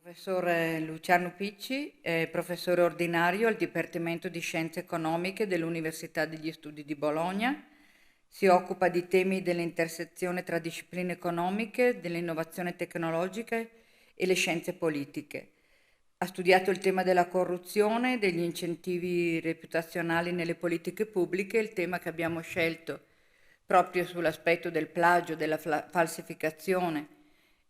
Professore Lucio Picci è professore ordinario al Dipartimento di Scienze Economiche dell'Università degli Studi di Bologna. Si occupa di temi dell'intersezione tra discipline economiche, dell'innovazione tecnologica e le scienze politiche. Ha studiato il tema della corruzione, degli incentivi reputazionali nelle politiche pubbliche, il tema che abbiamo scelto proprio sull'aspetto del plagio, della falsificazione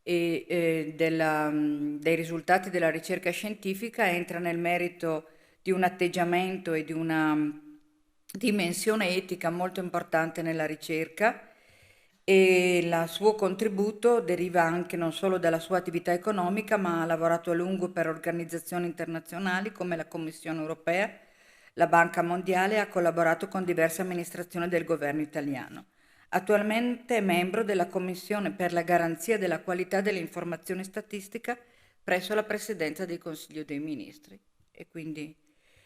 e dei risultati della ricerca scientifica, entra nel merito di un atteggiamento e di una dimensione etica molto importante nella ricerca, e il suo contributo deriva anche non solo dalla sua attività economica, ma ha lavorato a lungo per organizzazioni internazionali come la Commissione europea, la Banca Mondiale, e ha collaborato con diverse amministrazioni del governo italiano. Attualmente è membro della Commissione per la garanzia della qualità dell'informazione statistica presso la Presidenza del Consiglio dei Ministri, e quindi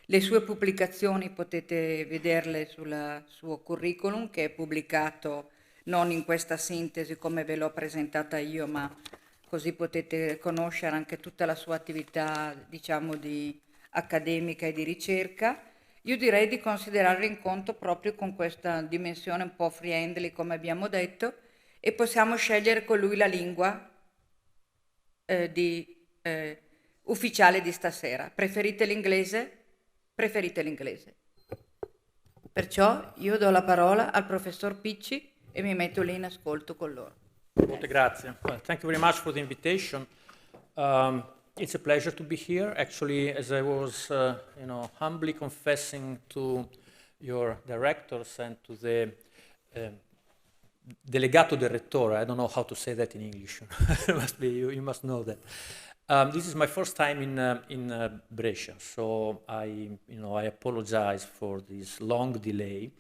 le sue pubblicazioni potete vederle sul suo curriculum, che è pubblicato non in questa sintesi come ve l'ho presentata io, ma così potete conoscere anche tutta la sua attività, diciamo, di accademica e di ricerca. Io direi di considerare l'incontro proprio con questa dimensione un po' friendly, come abbiamo detto, e possiamo scegliere con lui la lingua ufficiale di stasera. Preferite l'inglese? Preferite l'inglese. Perciò io do la parola al professor Picci e mi metto lì in ascolto con loro. Molte grazie. Thank you very much for the invitation. It's a pleasure to be here. Actually, as I was, humbly confessing to your directors and to the delegato del rettore, I don't know how to say that in English. You must know that. This is my first time in Brescia, so I apologize for this long delay.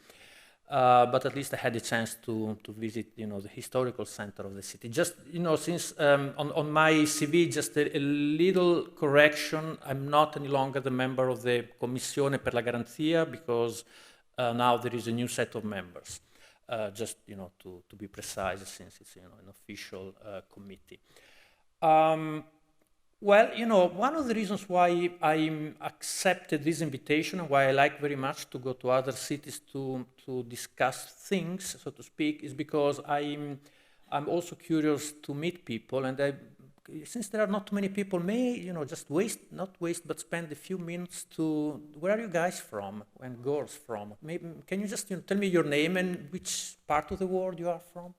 But at least I had a chance to visit, the historical center of the city. Just, since on my CV, just a little correction. I'm not any longer the member of the Commissione per la Garanzia, because now there is a new set of members. Just, to be precise, since it's, an official committee. Well, one of the reasons why I accepted this invitation and why I like very much to go to other cities to discuss things, so to speak, is because I'm also curious to meet people, and since there are not too many people, just but spend a few minutes to, where are you guys from and girls from? Maybe, can you just tell me your name and which part of the world you are from?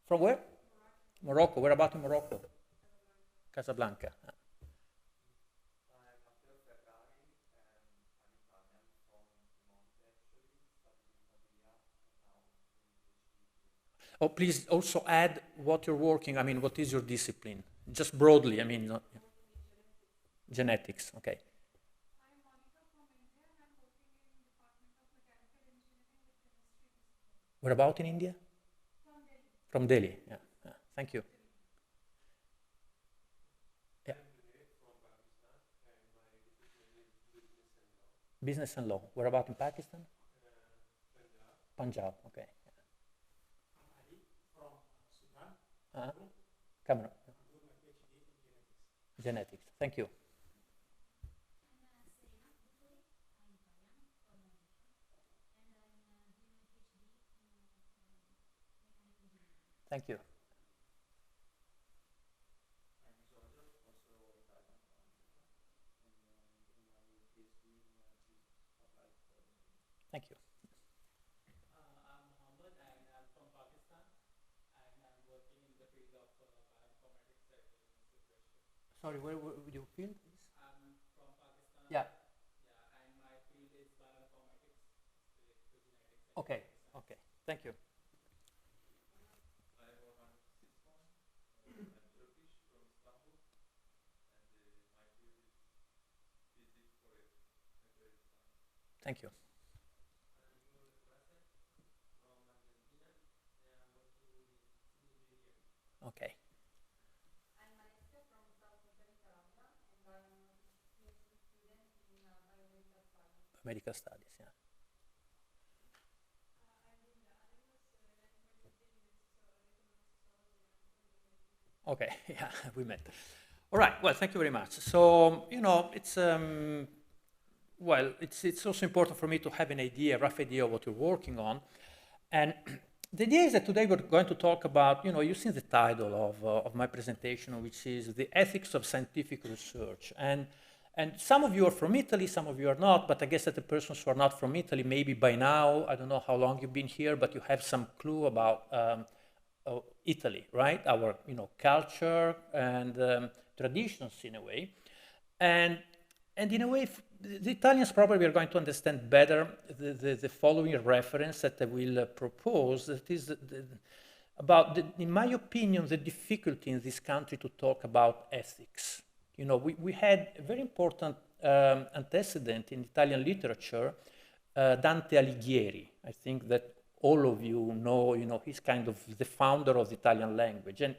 From where? Morocco. Where about in Morocco? Casablanca. Oh, please also add what you're working. I mean, what is your discipline? Just broadly. I mean, not, genetics. Okay. Where about in India? From Delhi. Yeah. Thank you. Yeah. Business and law. Where about in Pakistan? Punjab. Okay. Yeah. Cameroon. Genetics. Thank you. Thank you. Thank you. I'm Mohammed and I'm from Pakistan, and I'm working in the field of bioinformatics at the University of Brescia. Sorry, where would you field? I'm from Pakistan. Yeah. Yeah, and my field is bioinformatics related to genetics. Okay. Okay. Thank you. Thank you. Okay. I'm Alessia from South Italy, Calabria, and I'm a PhD student in biomedical science. Medical studies, yeah. I'm Linda. I was Okay, yeah, we met. All right, well, thank you very much. So, you know, it's, well, it's also important for me to have an idea, a rough idea of what you're working on. And the idea is that today we're going to talk about, you know, you've seen the title of my presentation, which is The Ethics of Scientific Research. And some of you are from Italy, some of you are not, but I guess that the persons who are not from Italy, maybe by now, I don't know how long you've been here, but you have some clue about Italy, right? Our, you know, culture and traditions in a way. And in a way, the Italians probably are going to understand better the following reference that I will propose, that is about, in my opinion, the difficulty in this country to talk about ethics. You know, we had a very important antecedent in Italian literature, Dante Alighieri. I think that all of you know, he's kind of the founder of the Italian language. And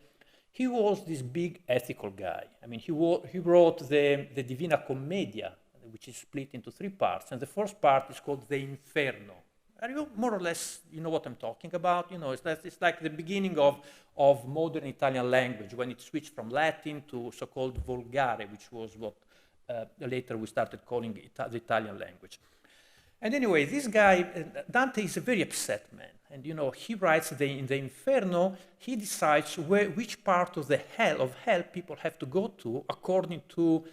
he was this big ethical guy. I mean, he wrote the Divina Commedia, which is split into 3 parts. And the first part is called the Inferno. Are you more or less, you know what I'm talking about? You know, it's like the beginning of modern Italian language, when it switched from Latin to so-called Volgare, which was what later we started calling the Italian language. And anyway, this guy, Dante, is a very upset man. And, you know, he writes in the Inferno, he decides which part of the hell people have to go to according to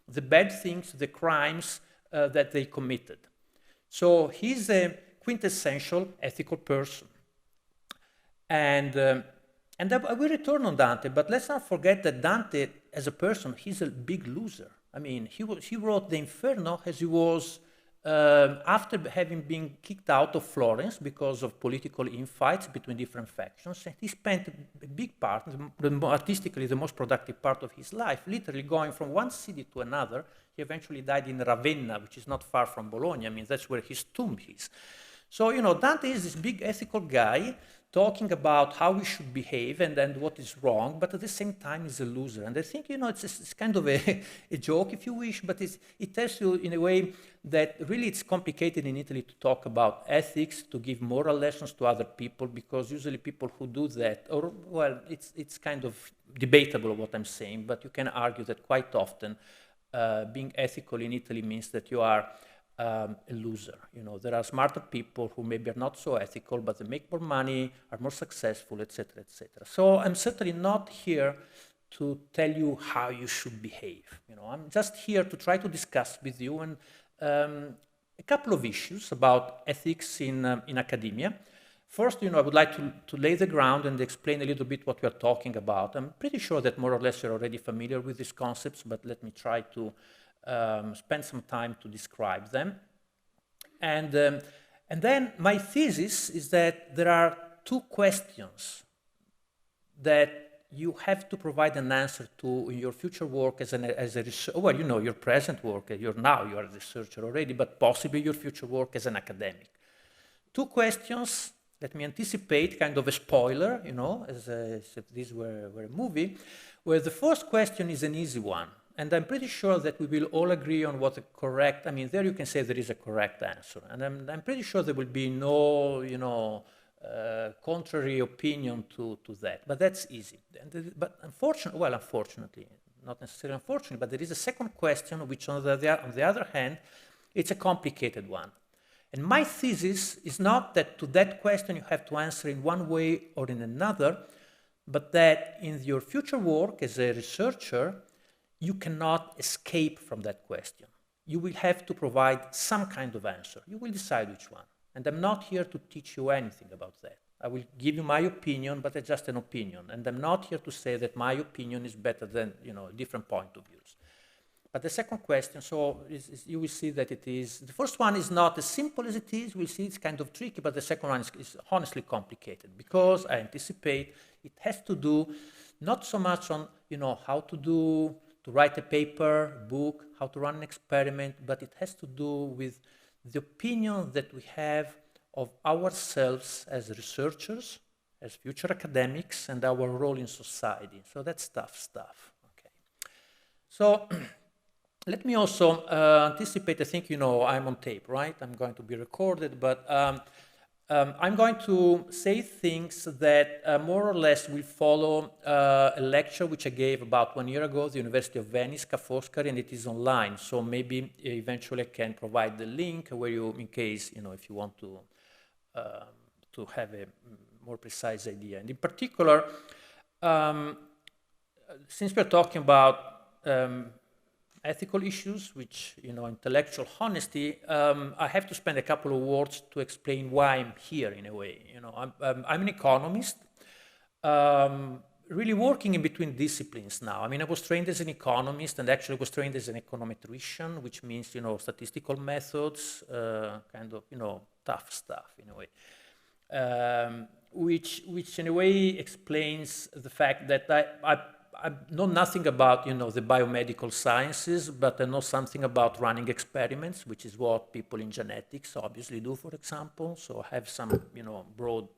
the bad things, the crimes that they committed. So he's a quintessential ethical person. And I will return on Dante, but let's not forget that Dante, as a person, he's a big loser. I mean, he wrote the Inferno as he was after having been kicked out of Florence because of political infights between different factions. And he spent a big part, artistically the most productive part of his life, literally going from one city to another. He eventually died in Ravenna, which is not far from Bologna. I mean, that's where his tomb is. So, you know, Dante is this big ethical guy talking about how we should behave and what is wrong, but at the same time he's a loser. And I think, you know, it's kind of a joke, if you wish, but it tells you in a way that really it's complicated in Italy to talk about ethics, to give moral lessons to other people, because usually people who do that, or, well, it's kind of debatable what I'm saying, but you can argue that quite often being ethical in Italy means that you are a loser. You know, there are smarter people who maybe are not so ethical, but they make more money, are more successful, etc., etc. So I'm certainly not here to tell you how you should behave. You know, I'm just here to try to discuss with you and a couple of issues about ethics in academia. First, you know, I would like to lay the ground and explain a little bit what we are talking about. I'm pretty sure that more or less you're already familiar with these concepts, but let me try to spend some time to describe them. And then my thesis is that there are 2 questions that you have to provide an answer to in your future work as a researcher. Well, you know, your present work, you are a researcher already, but possibly your future work as an academic. 2 questions, let me anticipate, kind of a spoiler, you know, as if this were a movie, where the first question is an easy one. And I'm pretty sure that we will all agree on what the correct, I mean, there you can say there is a correct answer. And I'm pretty sure there will be no, you know, contrary opinion to that. But that's easy. But unfortunately, not necessarily unfortunately, but there is a second question, which on the other hand, it's a complicated one. And my thesis is not that to that question you have to answer in one way or in another, but that in your future work as a researcher, you cannot escape from that question. You will have to provide some kind of answer. You will decide which one. And I'm not here to teach you anything about that. I will give you my opinion, but it's just an opinion. And I'm not here to say that my opinion is better than, you know, a different point of views. But the second question, so you will see that it is, the first one is not as simple as it is. We'll see it's kind of tricky, but the second one is honestly complicated, because I anticipate it has to do not so much on, you know, how to write a paper, book, how to run an experiment, but it has to do with the opinion that we have of ourselves as researchers, as future academics, and our role in society. So that's tough stuff. Okay. So let me also anticipate, I think, you know, I'm on tape, right? I'm going to be recorded, but I'm going to say things that more or less will follow a lecture which I gave about 1 year ago at the University of Venice, Ca' Foscari, and it is online. So maybe eventually I can provide the link where you, in case, you know, if you want to have a more precise idea. And in particular, since we're talking about ethical issues, which, you know, intellectual honesty, I have to spend a couple of words to explain why I'm here in a way. You know, I'm an economist, really working in between disciplines now. I mean, I was trained as an economist and actually was trained as an econometrician, which means, you know, statistical methods, kind of, you know, tough stuff in a way. Which in a way explains the fact that I know nothing about, you know, the biomedical sciences, but I know something about running experiments, which is what people in genetics obviously do, for example. So I have some, you know, broad,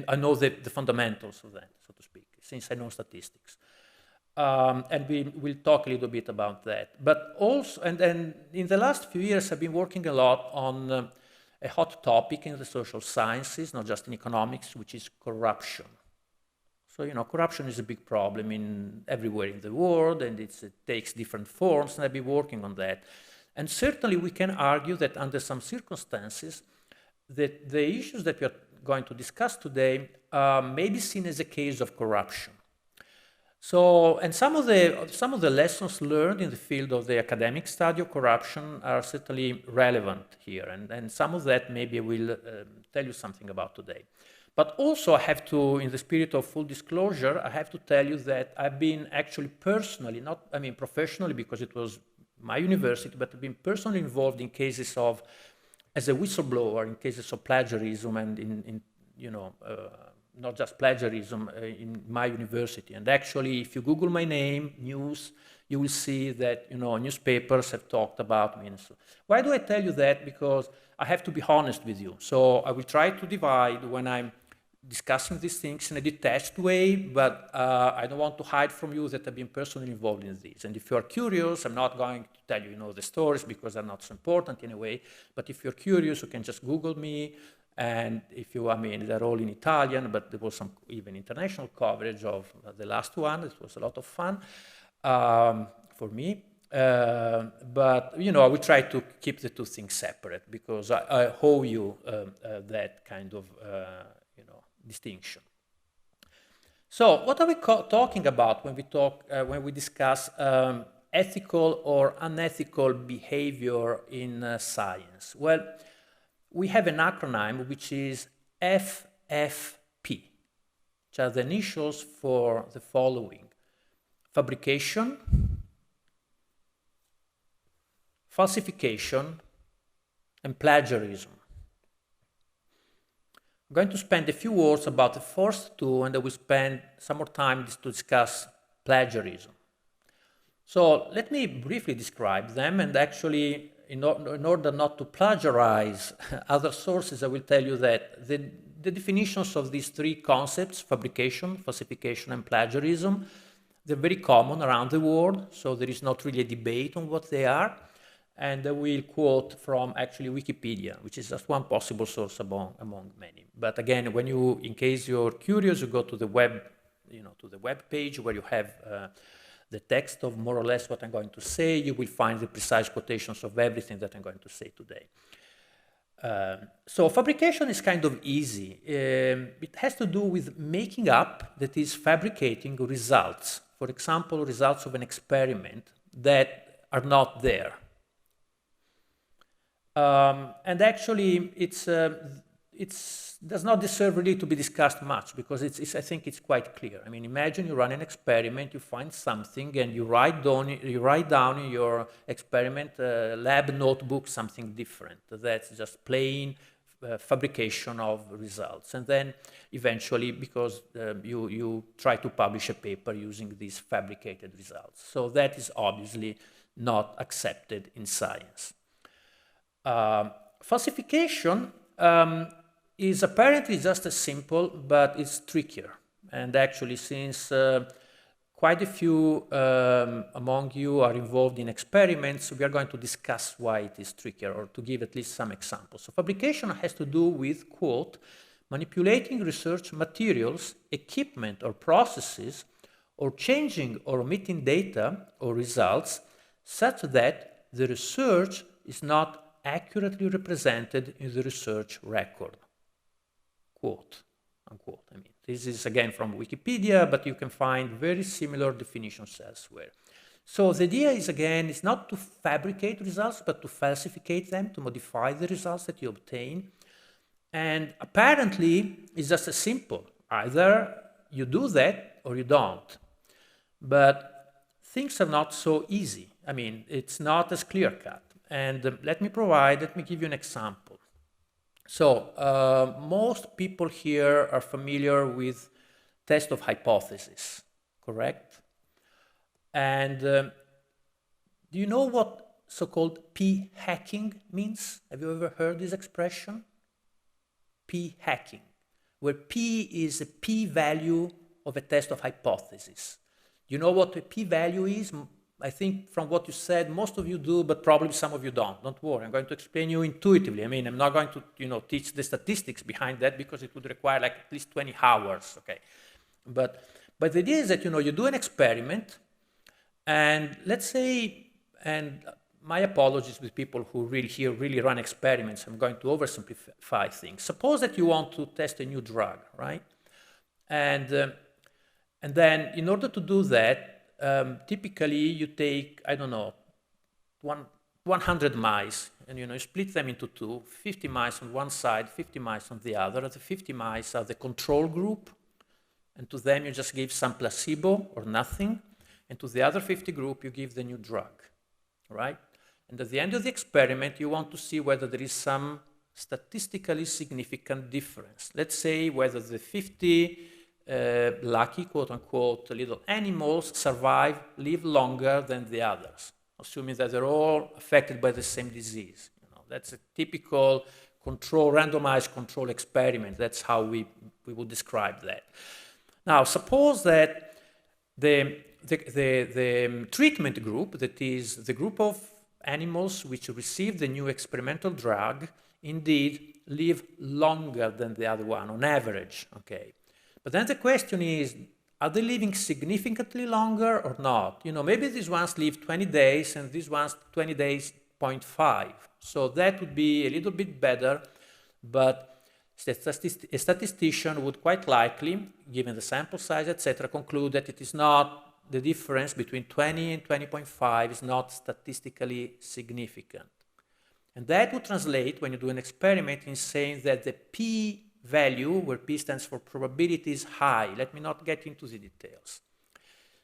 I know the fundamentals of that, so to speak, since I know statistics. And we'll talk a little bit about that. But also, and then in the last few years, I've been working a lot on a hot topic in the social sciences, not just in economics, which is corruption. So, you know, corruption is a big problem everywhere in the world, and it takes different forms, and I've been working on that. And certainly we can argue that under some circumstances, that the issues that we are going to discuss today may be seen as a case of corruption. So, and some of the lessons learned in the field of the academic study of corruption are certainly relevant here, and some of that maybe I will tell you something about today. But also I have to, in the spirit of full disclosure, I have to tell you that I've been actually personally, not, I mean professionally because it was my university, but I've been personally involved in cases of, as a whistleblower, in cases of plagiarism and in you know, not just plagiarism in my university. And actually, if you Google my name, news, you will see that, you know, newspapers have talked about me. And so, why do I tell you that? Because I have to be honest with you. So I will try to divide when I'm discussing these things in a detached way, but I don't want to hide from you that I've been personally involved in this. And if you're curious, I'm not going to tell you, you know, the stories because they're not so important in a way, but if you're curious, you can just Google me. And if you, I mean, they're all in Italian, but there was some even international coverage of the last one. It was a lot of fun for me. But, you know, I will try to keep the two things separate because I owe you that kind of, you know, distinction. So what are we talking about when we talk, when we discuss ethical or unethical behavior in science? Well, we have an acronym which is FFP, which are the initials for the following: fabrication, falsification, and plagiarism. I'm going to spend a few words about the first two, and I will spend some more time to discuss plagiarism. So let me briefly describe them, and actually, in order not to plagiarize other sources, I will tell you that the definitions of these three concepts, fabrication, falsification, and plagiarism, they're very common around the world, so there is not really a debate on what they are. And I will quote from actually Wikipedia, which is just one possible source among many. But again, when you, in case you're curious, you go to the web, you know, to the web page where you have the text of more or less what I'm going to say. You will find the precise quotations of everything that I'm going to say today. So fabrication is kind of easy. It has to do with making up, that is fabricating results. For example, results of an experiment that are not there. And actually, it does not deserve really to be discussed much because I think it's quite clear. I mean, imagine you run an experiment, you find something, and you write down in your experiment lab notebook something different. That's just plain fabrication of results. And then eventually, because you try to publish a paper using these fabricated results. So that is obviously not accepted in science. Falsification is apparently just as simple, but it's trickier. And actually, since quite a few among you are involved in experiments. We are going to discuss why it is trickier, or to give at least some examples. So fabrication has to do with, quote, manipulating research materials, equipment, or processes, or changing or omitting data or results such that the research is not accurately represented in the research record. Quote, unquote. I mean, this is again from Wikipedia, but you can find very similar definitions elsewhere. So the idea is, again, is not to fabricate results, but to falsificate them, to modify the results that you obtain. And apparently, it's just as simple. Either you do that or you don't. But things are not so easy. I mean, it's not as clear-cut. And let me give you an example. So most people here are familiar with test of hypothesis, correct? And do you know what so-called p-hacking means? Have you ever heard this expression? P-hacking, where p is a p-value of a test of hypothesis. You know what a p-value is? I think from what you said, most of you do, but probably some of you don't. Don't worry, I'm going to explain you intuitively. I mean, I'm not going to, teach the statistics behind that, because it would require like at least 20 hours, okay? But the idea is that, you do an experiment, and let's say, and my apologies with people who really run experiments. I'm going to oversimplify things. Suppose that you want to test a new drug, right? And then in order to do that, typically you take, I don't know, 100 mice, and you split them into two, 50 mice on one side, 50 mice on the other. The 50 mice are the control group, and to them you just give some placebo or nothing, and to the other 50 group you give the new drug, right? And at the end of the experiment you want to see whether there is some statistically significant difference. Let's say whether the 50 lucky, quote-unquote, little animals live longer than the others, assuming that they're all affected by the same disease. That's a typical randomized control experiment. That's how we would describe that. Now, suppose that the treatment group, that is the group of animals which receive the new experimental drug, indeed live longer than the other one on average, okay? But then the question is, are they living significantly longer or not? Maybe these ones live 20 days and these ones 20 days, 0.5. So that would be a little bit better, but a statistician would quite likely, given the sample size, etc., conclude that it is not, the difference between 20 and 20.5 is not statistically significant. And that would translate, when you do an experiment, in saying that the p-value, where p stands for probability, is high. Let me not get into the details.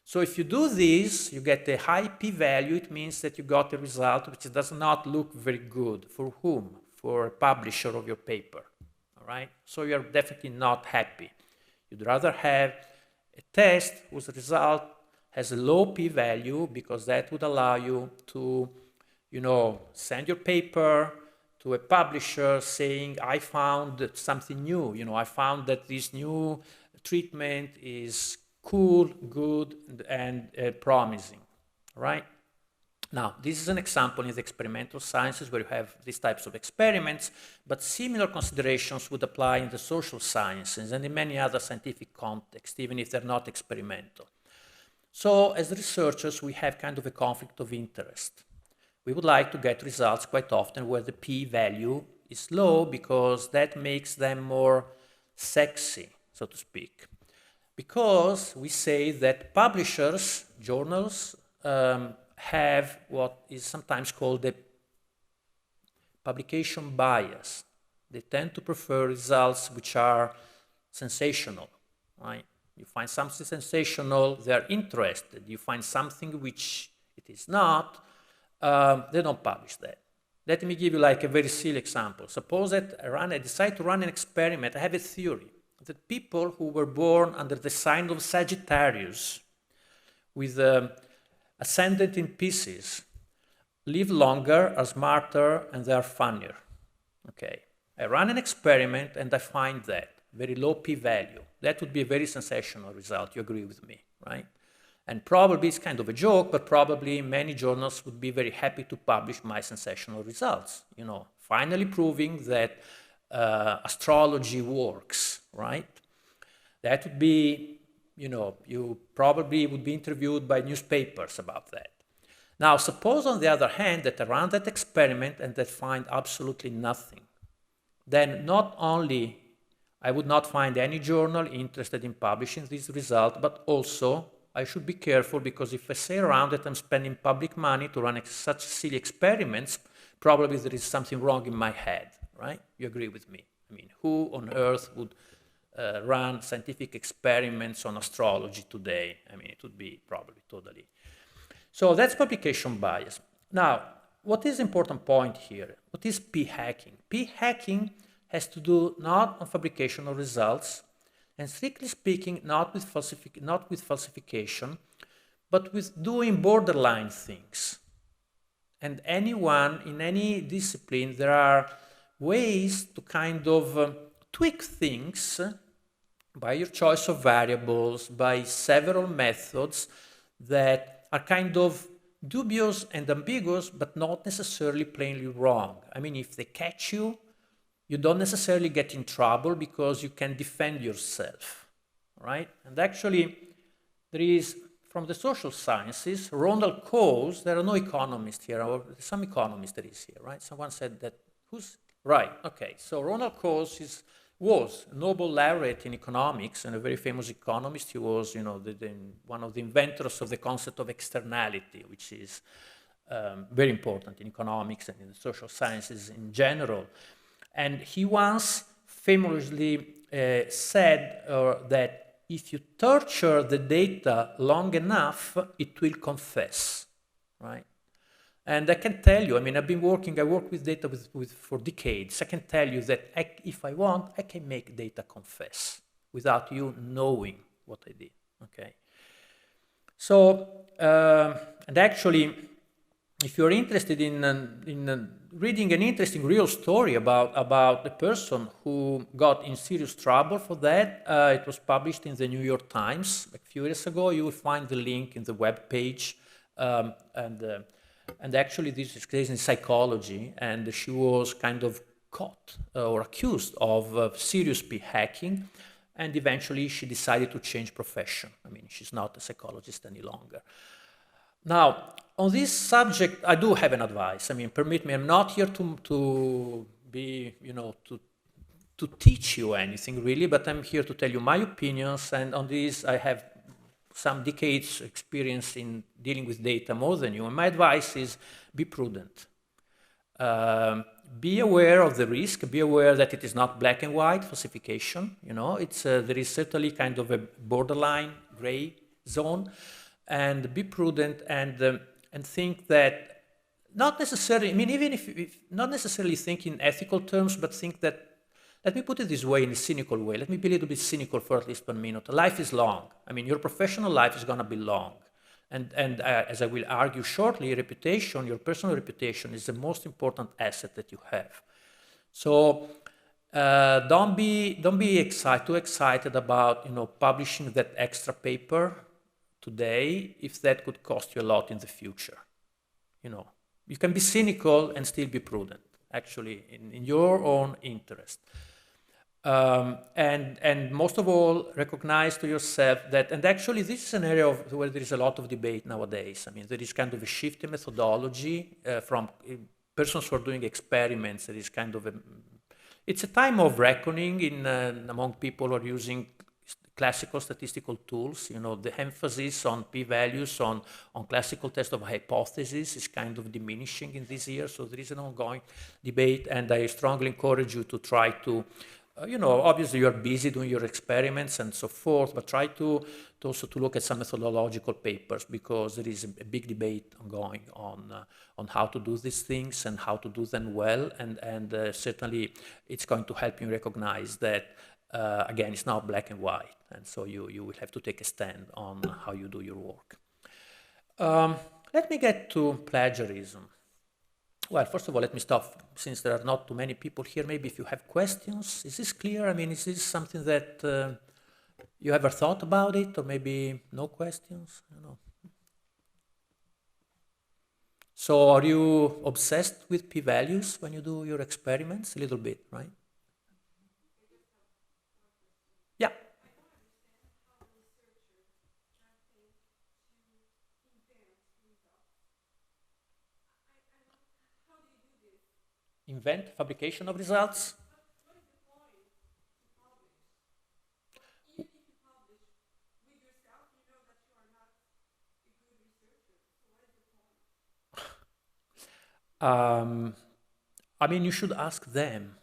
So if you do this, you get a high p-value. It means that you got a result which does not look very good. For whom? For a publisher of your paper. All right? So you're definitely not happy. You'd rather have a test whose result has a low p-value, because that would allow you to, send your paper to a publisher saying, I found something new. I found that this new treatment is cool, good, and promising, right? Now, this is an example in the experimental sciences where you have these types of experiments, but similar considerations would apply in the social sciences and in many other scientific contexts, even if they're not experimental. So, as researchers, we have kind of a conflict of interest. We would like to get results quite often where the p-value is low, because that makes them more sexy, so to speak. Because we say that publishers, journals, have what is sometimes called the publication bias. They tend to prefer results which are sensational, right? You find something sensational, they're interested. You find something which it is not, they don't publish that. Let me give you like a very silly example. Suppose that I decide to run an experiment. I have a theory that people who were born under the sign of Sagittarius with ascendant in Pisces live longer, are smarter, and they are funnier. Okay, I run an experiment and I find that very low p-value. That would be a very sensational result. You agree with me, right? And probably it's kind of a joke, but probably many journals would be very happy to publish my sensational results, you know, finally proving that astrology works, right? That would be, you know, you probably would be interviewed by newspapers about that. Now, suppose on the other hand that I run that experiment and that find absolutely nothing. Then not only I would not find any journal interested in publishing this result, but also I should be careful, because if I say around that I'm spending public money to run such silly experiments, probably there is something wrong in my head, right? You agree with me? I mean, who on earth would run scientific experiments on astrology today? I mean, it would be probably totally. So that's publication bias. Now, what is the important point here? What is p-hacking? P-hacking has to do not on fabrication of results, and strictly speaking, not with falsification, but with doing borderline things. And anyone in any discipline, there are ways to kind of tweak things by your choice of variables, by several methods that are kind of dubious and ambiguous, but not necessarily plainly wrong. I mean, if they catch you, you don't necessarily get in trouble because you can defend yourself, right? And actually, there is, from the social sciences, Ronald Coase, there are no economists here, or some economist that is here, right? Someone said that, who's, right, okay. So Ronald Coase was a Nobel laureate in economics and a very famous economist. He was, you know, one of the inventors of the concept of externality, which is very important in economics and in the social sciences in general. And he once famously said that if you torture the data long enough, it will confess, right? And I can tell you, I mean, I work with data for decades. I can tell you that if I want, I can make data confess without you knowing what I did, okay? So, and actually, if you're interested in reading an interesting real story about a person who got in serious trouble for that, it was published in the New York Times a few years ago. You will find the link in the web page. And actually, this is case in psychology, and she was kind of caught or accused of serious p-hacking, and eventually she decided to change profession. I mean, she's not a psychologist any longer. Now, on this subject, I do have an advice. I mean, permit me, I'm not here to be, you know, to teach you anything really, but I'm here to tell you my opinions, and on this I have some decades experience in dealing with data more than you. And my advice is be prudent. Be aware of the risk, be aware that it is not black and white falsification, you know, it's, there is certainly kind of a borderline gray zone, and be prudent and think that not necessarily, I mean, even if not necessarily think in ethical terms, but think that, let me put it this way, in a cynical way. Let me be a little bit cynical for at least 1 minute. Life is long. I mean, your professional life is going to be long. And as I will argue shortly, reputation, your personal reputation is the most important asset that you have. So don't be too excited about, you know, publishing that extra paper today if that could cost you a lot in the future. You know, you can be cynical and still be prudent, actually, in your own interest. And most of all, recognize to yourself that, and actually this is an area where there is a lot of debate nowadays. I mean, there is kind of a shift in methodology from persons who are doing experiments. There is kind of it's a time of reckoning among people who are using classical statistical tools. You know, the emphasis on p-values, on classical test of hypothesis is kind of diminishing in this year. So there is an ongoing debate, and I strongly encourage you to try to, you know, obviously you're busy doing your experiments and so forth, but try to also to look at some methodological papers, because there is a big debate ongoing on how to do these things and how to do them well, and certainly it's going to help you recognize that, again, it's not black and white, and so you will have to take a stand on how you do your work. Let me get to plagiarism. Well, first of all, let me stop, since there are not too many people here. Maybe if you have questions, is this clear? I mean, is this something that You ever thought about it, or maybe no questions? I don't know. So are you obsessed with p-values when you do your experiments? A little bit, right? Yeah. Invent fabrication of results? I mean, you should ask them.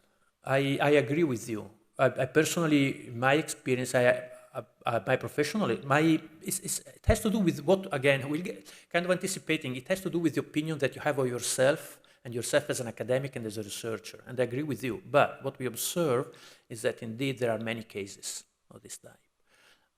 I agree with you. I personally, my experience, my professional, it has to do with what, again, we'll get kind of anticipating, it has to do with the opinion that you have of yourself and yourself as an academic and as a researcher. And I agree with you. But what we observe is that indeed there are many cases of this type.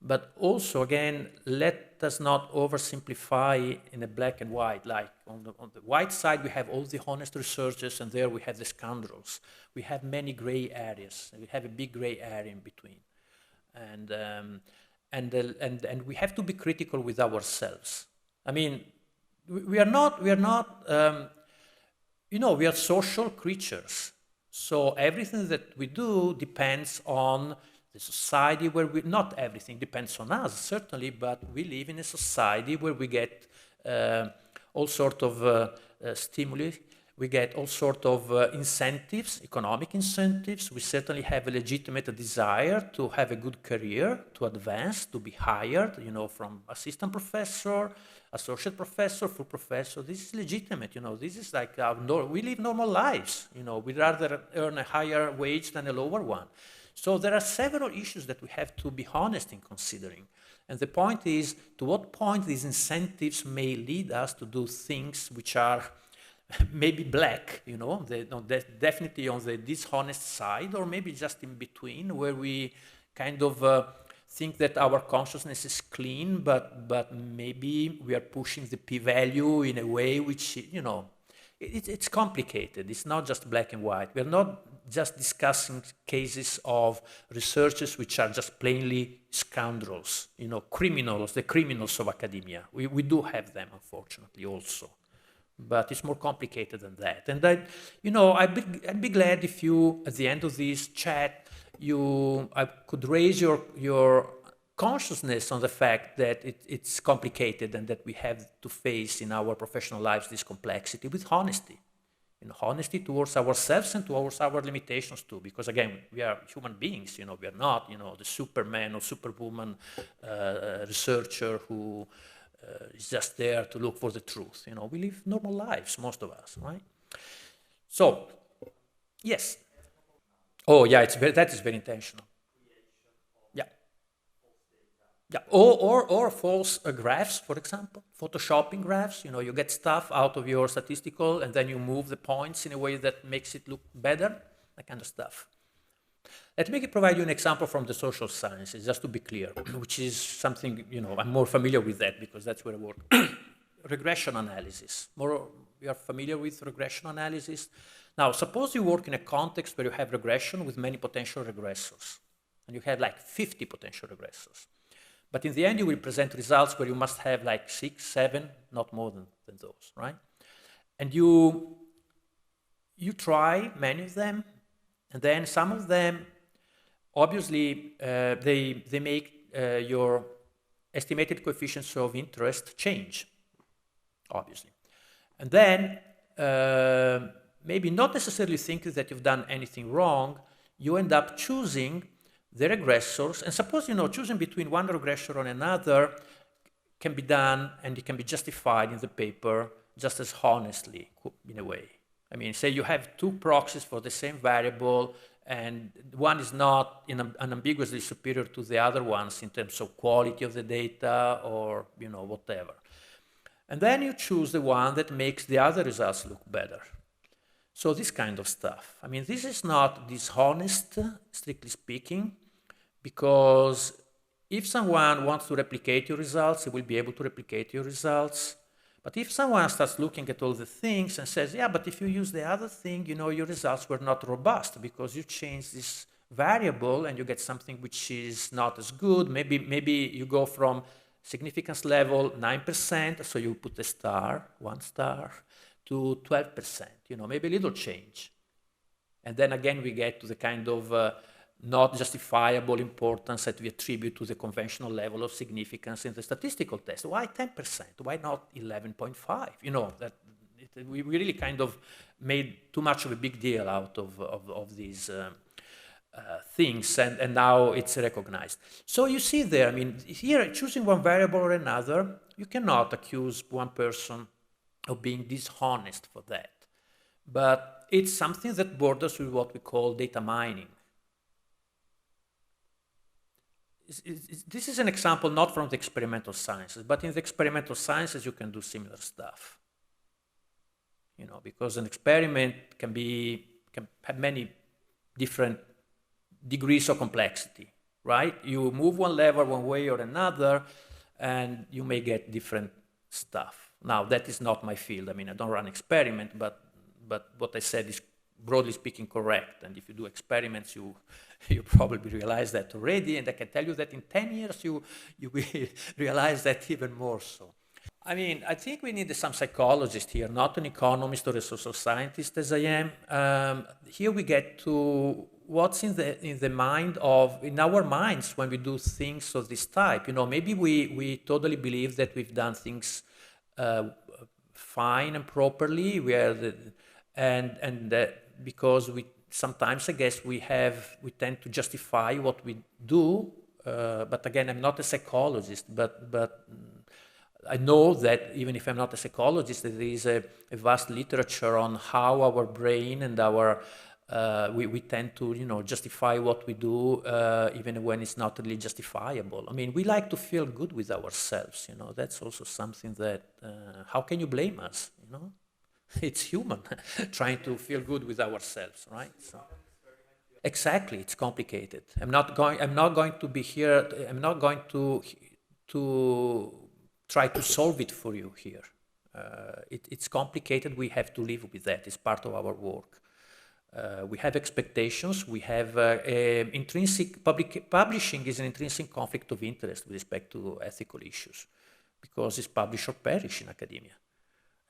But also, again, let us not oversimplify in a black and white. Like on the white side, we have all the honest researchers, and there we have the scoundrels. We have many gray areas, and we have a big gray area in between. And we have to be critical with ourselves. I mean, we are not, you know, we are social creatures. So everything that we do depends on the society where we, not everything depends on us, certainly, but we live in a society where we get all sort of stimuli, we get all sort of incentives, economic incentives. We certainly have a legitimate desire to have a good career, to advance, to be hired, you know, from assistant professor, associate professor, full professor. This is legitimate, you know, this is like, we live normal lives, you know, we'd rather earn a higher wage than a lower one. So there are several issues that we have to be honest in considering. And the point is, to what point these incentives may lead us to do things which are maybe black, you know, definitely on the dishonest side, or maybe just in between, where we kind of think that our consciousness is clean, but maybe we are pushing the p-value in a way which, you know, it's complicated. It's not just black and white. We're not just discussing cases of researchers which are just plainly scoundrels, you know, criminals, the criminals of academia. We do have them, unfortunately, also. But it's more complicated than that. And you know, I'd be glad if you, at the end of this chat, I could raise your consciousness on the fact that it's complicated and that we have to face in our professional lives this complexity with honesty. You know, honesty towards ourselves and towards our limitations too, because again, we are human beings, you know, we are not, you know, the Superman or Superwoman researcher who is just there to look for the truth. You know, we live normal lives, most of us, right? So, yes. Oh yeah, that is very intentional. Yeah, or false graphs, for example, photoshopping graphs. You know, you get stuff out of your statistical and then you move the points in a way that makes it look better, that kind of stuff. Let me provide you an example from the social sciences, just to be clear, which is something, you know, I'm more familiar with that because that's where I work. Regression analysis. You are familiar with regression analysis? Now, suppose you work in a context where you have regression with many potential regressors, and you have like 50 potential regressors. But in the end, you will present results where you must have like 6, 7, not more than those, right? And you try many of them, and then some of them, obviously, they make your estimated coefficients of interest change, obviously. And then, maybe not necessarily thinking that you've done anything wrong, you end up choosing the regressors, and suppose, you know, choosing between one regressor and another can be done and it can be justified in the paper just as honestly, in a way. I mean, say you have two proxies for the same variable and one is not unambiguously superior to the other ones in terms of quality of the data or, you know, whatever. And then you choose the one that makes the other results look better. So this kind of stuff. I mean, this is not dishonest, strictly speaking, because if someone wants to replicate your results, he will be able to replicate your results. But if someone starts looking at all the things and says, yeah, but if you use the other thing, you know, your results were not robust because you changed this variable and you get something which is not as good. Maybe you go from significance level 9%, so you put a star, 1 star, to 12%, you know, maybe a little change. And then again, we get to the kind of not justifiable importance that we attribute to the conventional level of significance in the statistical test. Why 10%? Why not 11.5? You know, that we really kind of made too much of a big deal out of these things, and now it's recognized. So you see there, I mean, here choosing one variable or another, you cannot accuse one person of being dishonest for that. But it's something that borders with what we call data mining. This is an example not from the experimental sciences, but in the experimental sciences you can do similar stuff. You know, because an experiment can have many different degrees of complexity, right? You move one level one way or another, and you may get different stuff. Now, that is not my field. I mean, I don't run experiment, but what I said is broadly speaking correct. And if you do experiments, you probably realize that already. And I can tell you that in 10 years, you will realize that even more so. I mean, I think we need some psychologist here, not an economist or a social scientist as I am. Here we get to what's in our minds when we do things of this type. You know, maybe we totally believe that we've done things fine and properly. Because we sometimes, I guess, we tend to justify what we do. But again, I'm not a psychologist, but I know that even if I'm not a psychologist, there is a vast literature on how our brain and we tend to, you know, justify what we do even when it's not really justifiable. I mean, we like to feel good with ourselves, you know. That's also something that, how can you blame us, you know? It's human, trying to feel good with ourselves, right? So, exactly, it's complicated. I'm not going to be here. I'm not going to try to solve it for you here. It's complicated. We have to live with that. It's part of our work. We have expectations. We have intrinsic publishing is an intrinsic conflict of interest with respect to ethical issues, because it's publish or perish in academia.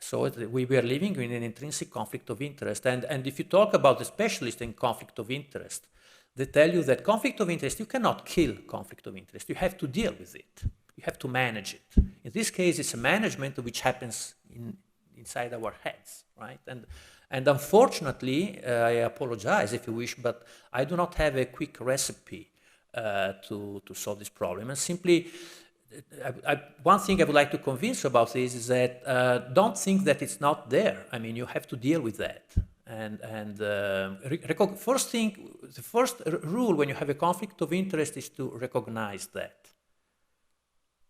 So we were living in an intrinsic conflict of interest. And if you talk about the specialist in conflict of interest, they tell you that conflict of interest, you cannot kill conflict of interest. You have to deal with it. You have to manage it. In this case, it's a management which happens inside our heads, right? And unfortunately, I apologize if you wish, but I do not have a quick recipe to solve this problem. And simply, one thing I would like to convince you about this is that don't think that it's not there. I mean, you have to deal with that. The first rule when you have a conflict of interest is to recognize that.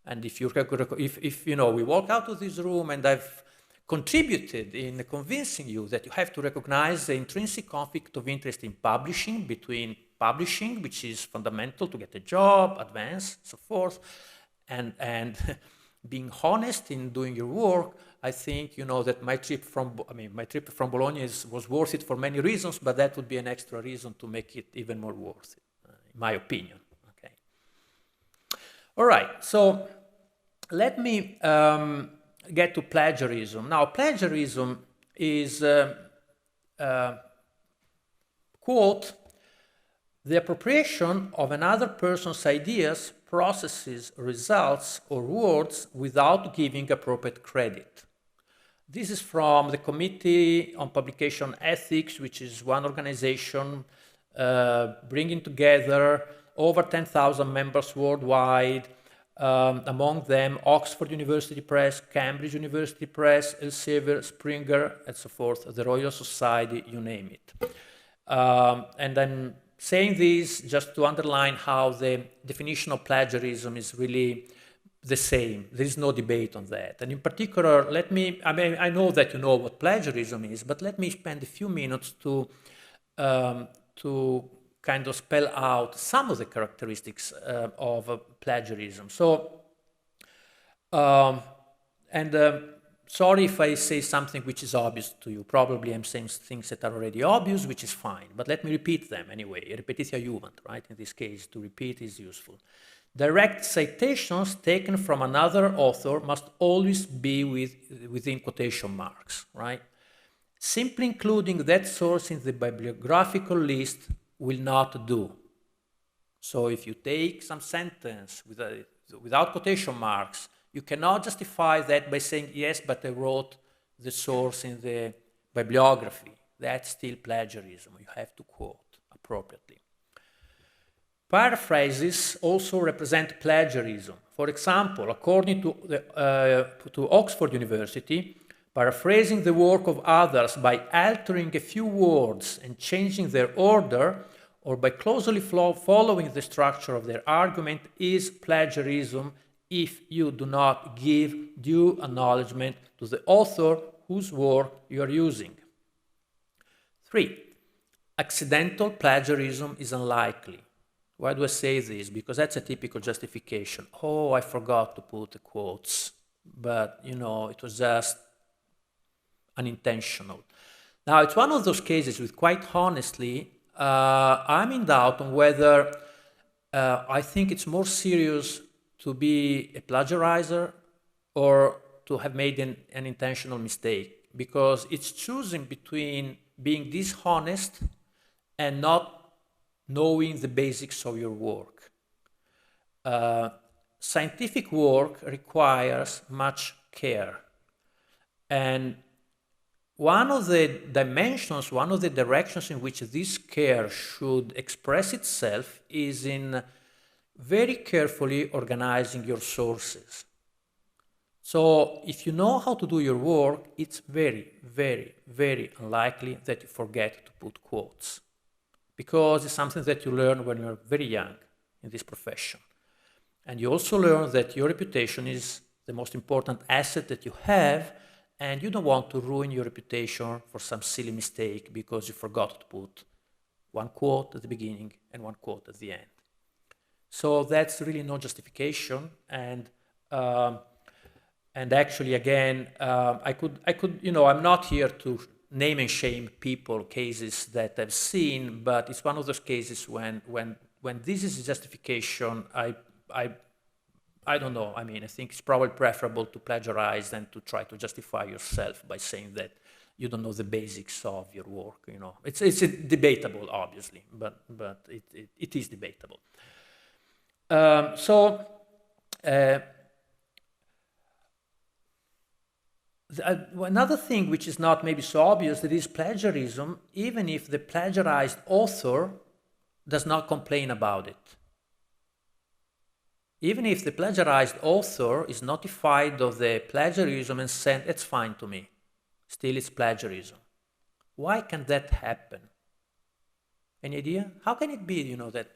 And if you know, we walk out of this room and I've contributed in convincing you that you have to recognize the intrinsic conflict of interest in publishing, between publishing, which is fundamental to get a job, advance, so forth, and being honest in doing your work. I think, you know, that my trip from Bologna was worth it for many reasons, but that would be an extra reason to make it even more worth it, in my opinion. Okay. All right. So let me get to plagiarism. Now, plagiarism is, quote, the appropriation of another person's ideas, processes, results, or words without giving appropriate credit. This is from the Committee on Publication Ethics, which is one organization bringing together over 10,000 members worldwide, among them Oxford University Press, Cambridge University Press, Elsevier, Springer, and so forth, the Royal Society, you name it. And I'm saying this just to underline how the definition of plagiarism is really the same. There is no debate on that. And in particular, I know that you know what plagiarism is, but let me spend a few minutes to kind of spell out some of the characteristics of plagiarism. So, sorry if I say something which is obvious to you. Probably I'm saying things that are already obvious, which is fine. But let me repeat them anyway. Repetitio iuvant, right? In this case, to repeat is useful. Direct citations taken from another author must always be within quotation marks, right? Simply including that source in the bibliographical list will not do. So if you take some sentence without quotation marks, you cannot justify that by saying, yes, but I wrote the source in the bibliography. That's still plagiarism. You have to quote appropriately. Paraphrases also represent plagiarism. For example, according to Oxford University, paraphrasing the work of others by altering a few words and changing their order, or by closely following the structure of their argument, is plagiarism if you do not give due acknowledgement to the author whose work you are using. 3. Accidental plagiarism is unlikely. Why do I say this? Because that's a typical justification. Oh, I forgot to put the quotes, but it was just unintentional. Now, it's one of those cases with, quite honestly, I'm in doubt on whether I think it's more serious to be a plagiarizer or to have made an intentional mistake, because it's choosing between being dishonest and not knowing the basics of your work. Scientific work requires much care. And one of the dimensions, one of the directions in which this care should express itself is in very carefully organizing your sources. So if you know how to do your work, it's very, very, very unlikely that you forget to put quotes, because it's something that you learn when you're very young in this profession. And you also learn that your reputation is the most important asset that you have, and you don't want to ruin your reputation for some silly mistake because you forgot to put one quote at the beginning and one quote at the end. So that's really no justification. And actually, again, I could, I'm not here to name and shame people, cases that I've seen, but it's one of those cases when this is a justification, I don't know. I mean, I think it's probably preferable to plagiarize than to try to justify yourself by saying that you don't know the basics of your work. It's debatable, obviously, but it is debatable. Another thing which is not maybe so obvious, that is plagiarism, even if the plagiarized author does not complain about it. Even if the plagiarized author is notified of the plagiarism and said, it's fine to me, still it's plagiarism. Why can that happen? Any idea? How can it be, that,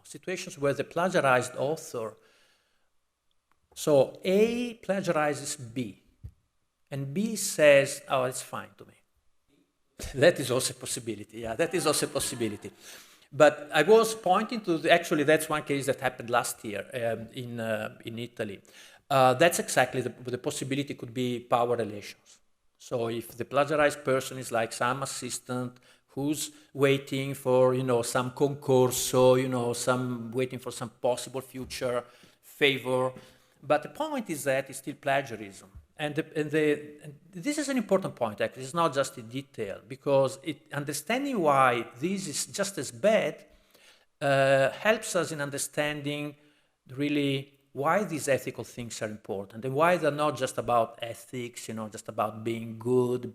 situations where the plagiarized author, so A plagiarizes B, and B says, oh, it's fine to me. That is also a possibility, yeah, that is also a possibility. But I was pointing to, actually, that's one case that happened last year in Italy. That's exactly the possibility could be power relations. So if the plagiarized person is like some assistant who's waiting for, some concorso, some waiting for some possible future favor. But the point is that it's still plagiarism. And this is an important point, actually. It's not just a detail, because understanding why this is just as bad helps us in understanding really why these ethical things are important and why they're not just about ethics, just about being good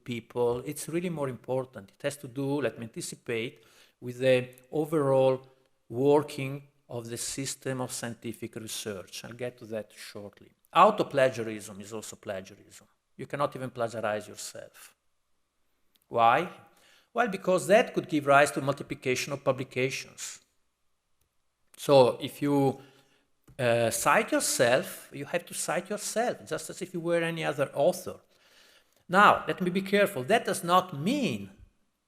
people. It's really more important. It has to do, let me anticipate, with the overall working of the system of scientific research. I'll get to that shortly. Auto-plagiarism is also plagiarism. You cannot even plagiarize yourself. Why? Well, because that could give rise to multiplication of publications. So if you cite yourself, you have to cite yourself, just as if you were any other author. Now, let me be careful. That does not mean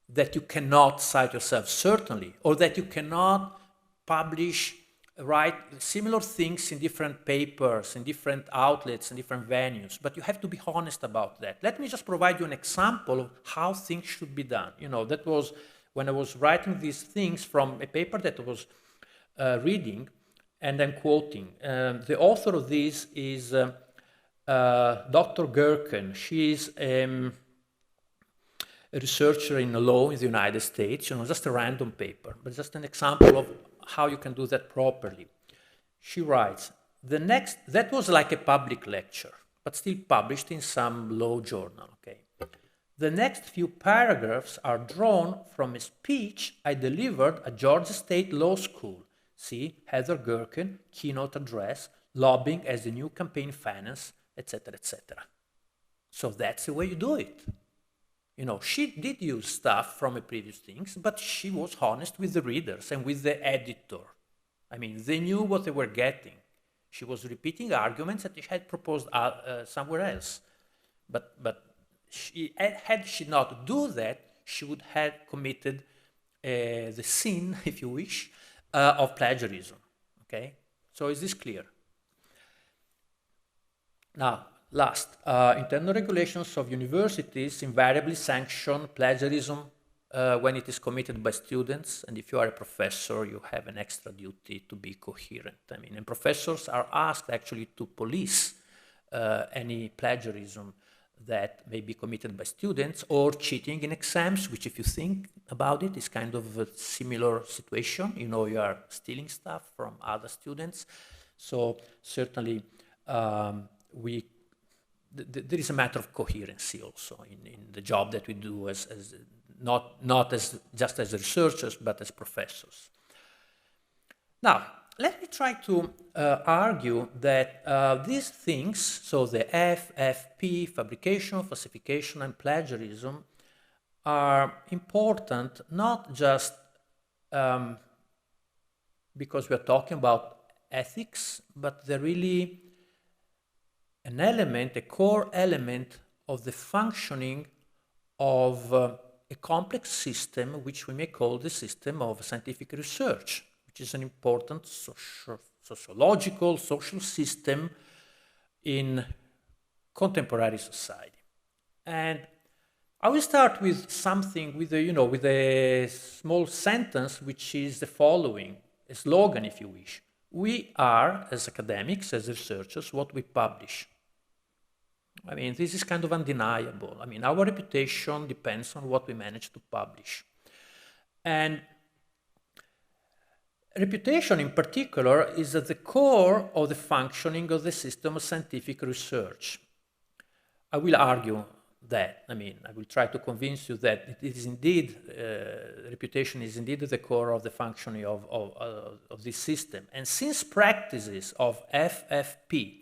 that you cannot cite yourself, certainly, or that you cannot publish write similar things in different papers, in different outlets, in different venues, but you have to be honest about that. Let me just provide you an example of how things should be done. You know, that was when I was writing these things from a paper that I was reading, and I'm quoting. The author of this is Dr. Gherkin. She is a researcher in law in the United States, you know, just a random paper, but just an example of how you can do that properly. She writes, that was like a public lecture, but still published in some law journal, okay? The next few paragraphs are drawn from a speech I delivered at Georgia State Law School. See, Heather Gherkin, keynote address, lobbying as the new campaign finance, etc., etc. So that's the way you do it. You know, she did use stuff from the previous things, but she was honest with the readers and with the editor. I mean, they knew what they were getting. She was repeating arguments that she had proposed somewhere else. But had she not do that, she would have committed the sin, if you wish, of plagiarism. Okay? So is this clear? Now, last, internal regulations of universities invariably sanction plagiarism when it is committed by students, and if you are a professor, you have an extra duty to be coherent. I mean, and professors are asked actually to police any plagiarism that may be committed by students, or cheating in exams, which if you think about it is kind of a similar situation. You know, you are stealing stuff from other students. So certainly there is a matter of coherency also in the job that we do as not as just as researchers, but as professors. Now, let me try to argue that these things, so the FFP, fabrication, falsification, and plagiarism, are important not just because we're talking about ethics, but they're really an element, a core element of the functioning of a complex system, which we may call the system of scientific research, which is an important sociological, social system in contemporary society. And I will start with something, with a small sentence, which is the following, a slogan, if you wish. We are, as academics, as researchers, what we publish. I mean, this is kind of undeniable. I mean, our reputation depends on what we manage to publish. And reputation, in particular, is at the core of the functioning of the system of scientific research. I will argue that. I mean, I will try to convince you that it is indeed, reputation is indeed at the core of the functioning of this system. And since practices of FFP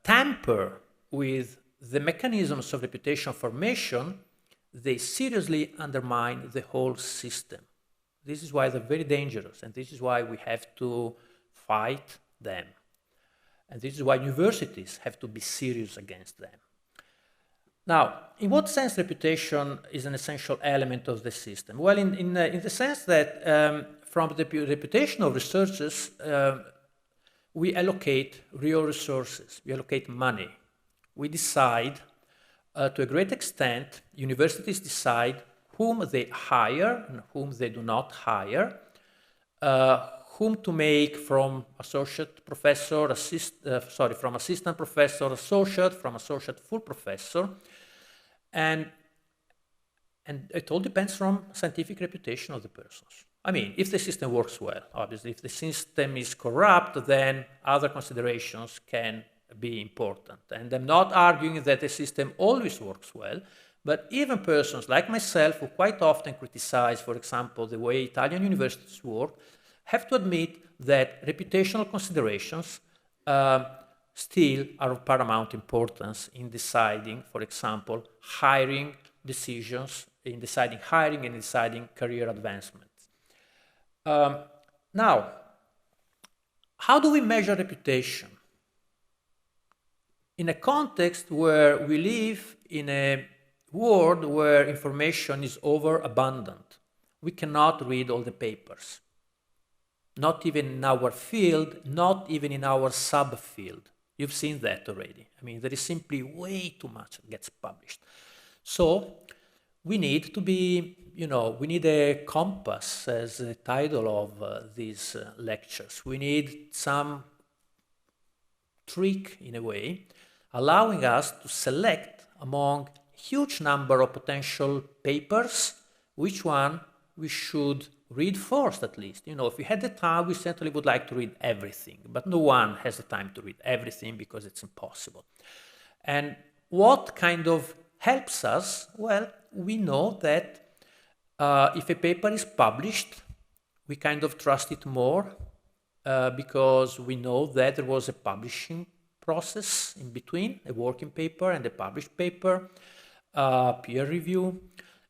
tamper with the mechanisms of reputation formation, they seriously undermine the whole system. This is why they're very dangerous, and this is why we have to fight them. And this is why universities have to be serious against them. Now, in what sense reputation is an essential element of the system? Well, in the sense that from the reputation of researchers, we allocate real resources, we allocate money. We decide, to a great extent, universities decide whom they hire and whom they do not hire, whom to make from associate professor, from assistant professor, associate, from associate full professor, and it all depends from scientific reputation of the persons. I mean, if the system works well, obviously, if the system is corrupt, then other considerations can be important. And I'm not arguing that the system always works well, but even persons like myself, who quite often criticize, for example, the way Italian universities work, have to admit that reputational considerations still are of paramount importance in deciding, for example, hiring decisions, in deciding hiring and deciding career advancement. Now, how do we measure reputation? In a context where we live in a world where information is overabundant, we cannot read all the papers. not even in our field, not even in our subfield. You've seen that already. I mean, there is simply way too much that gets published. So we need to be, we need a compass as the title of these lectures. We need some trick, in a way, allowing us to select among a huge number of potential papers which one we should read first, at least. If we had the time, we certainly would like to read everything, but no one has the time to read everything because it's impossible. And what kind of helps us? Well, we know that if a paper is published, we kind of trust it more because we know that there was a publishing process in between, a working paper and a published paper, peer review,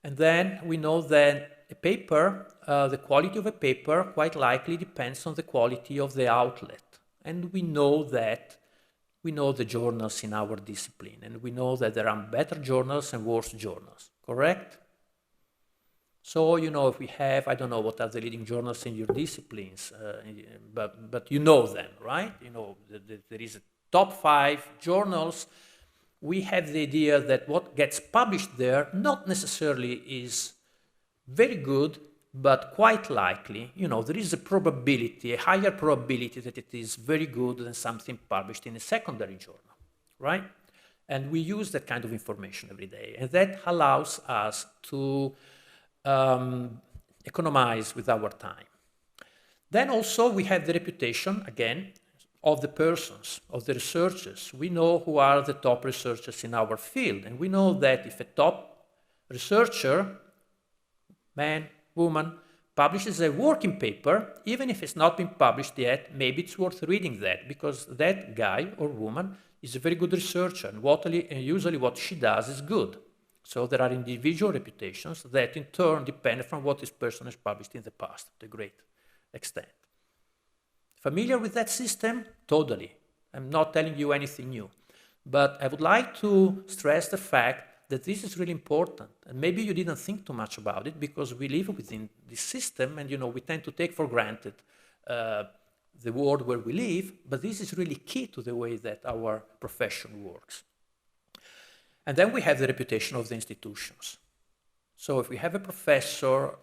and then we know that a paper, the quality of a paper quite likely depends on the quality of the outlet. And we know that, we know the journals in our discipline, and we know that there are better journals and worse journals, correct? So, if we have, I don't know what are the leading journals in your disciplines, but you know them, right? There is a top 5 journals. We have the idea that what gets published there not necessarily is very good, but quite likely, there is a probability, a higher probability that it is very good than something published in a secondary journal, right? And we use that kind of information every day, and that allows us to economize with our time. Then also we have the reputation, again, of the persons, of the researchers. We know who are the top researchers in our field, and we know that if a top researcher, man, woman, publishes a working paper, even if it's not been published yet, maybe it's worth reading that, because that guy or woman is a very good researcher, and usually what she does is good. So there are individual reputations that in turn depend from what this person has published in the past to a great extent. Familiar with that system? Totally. I'm not telling you anything new. But I would like to stress the fact that this is really important. And maybe you didn't think too much about it because we live within this system and we tend to take for granted the world where we live, but this is really key to the way that our profession works. And then we have the reputation of the institutions. So if we have a professor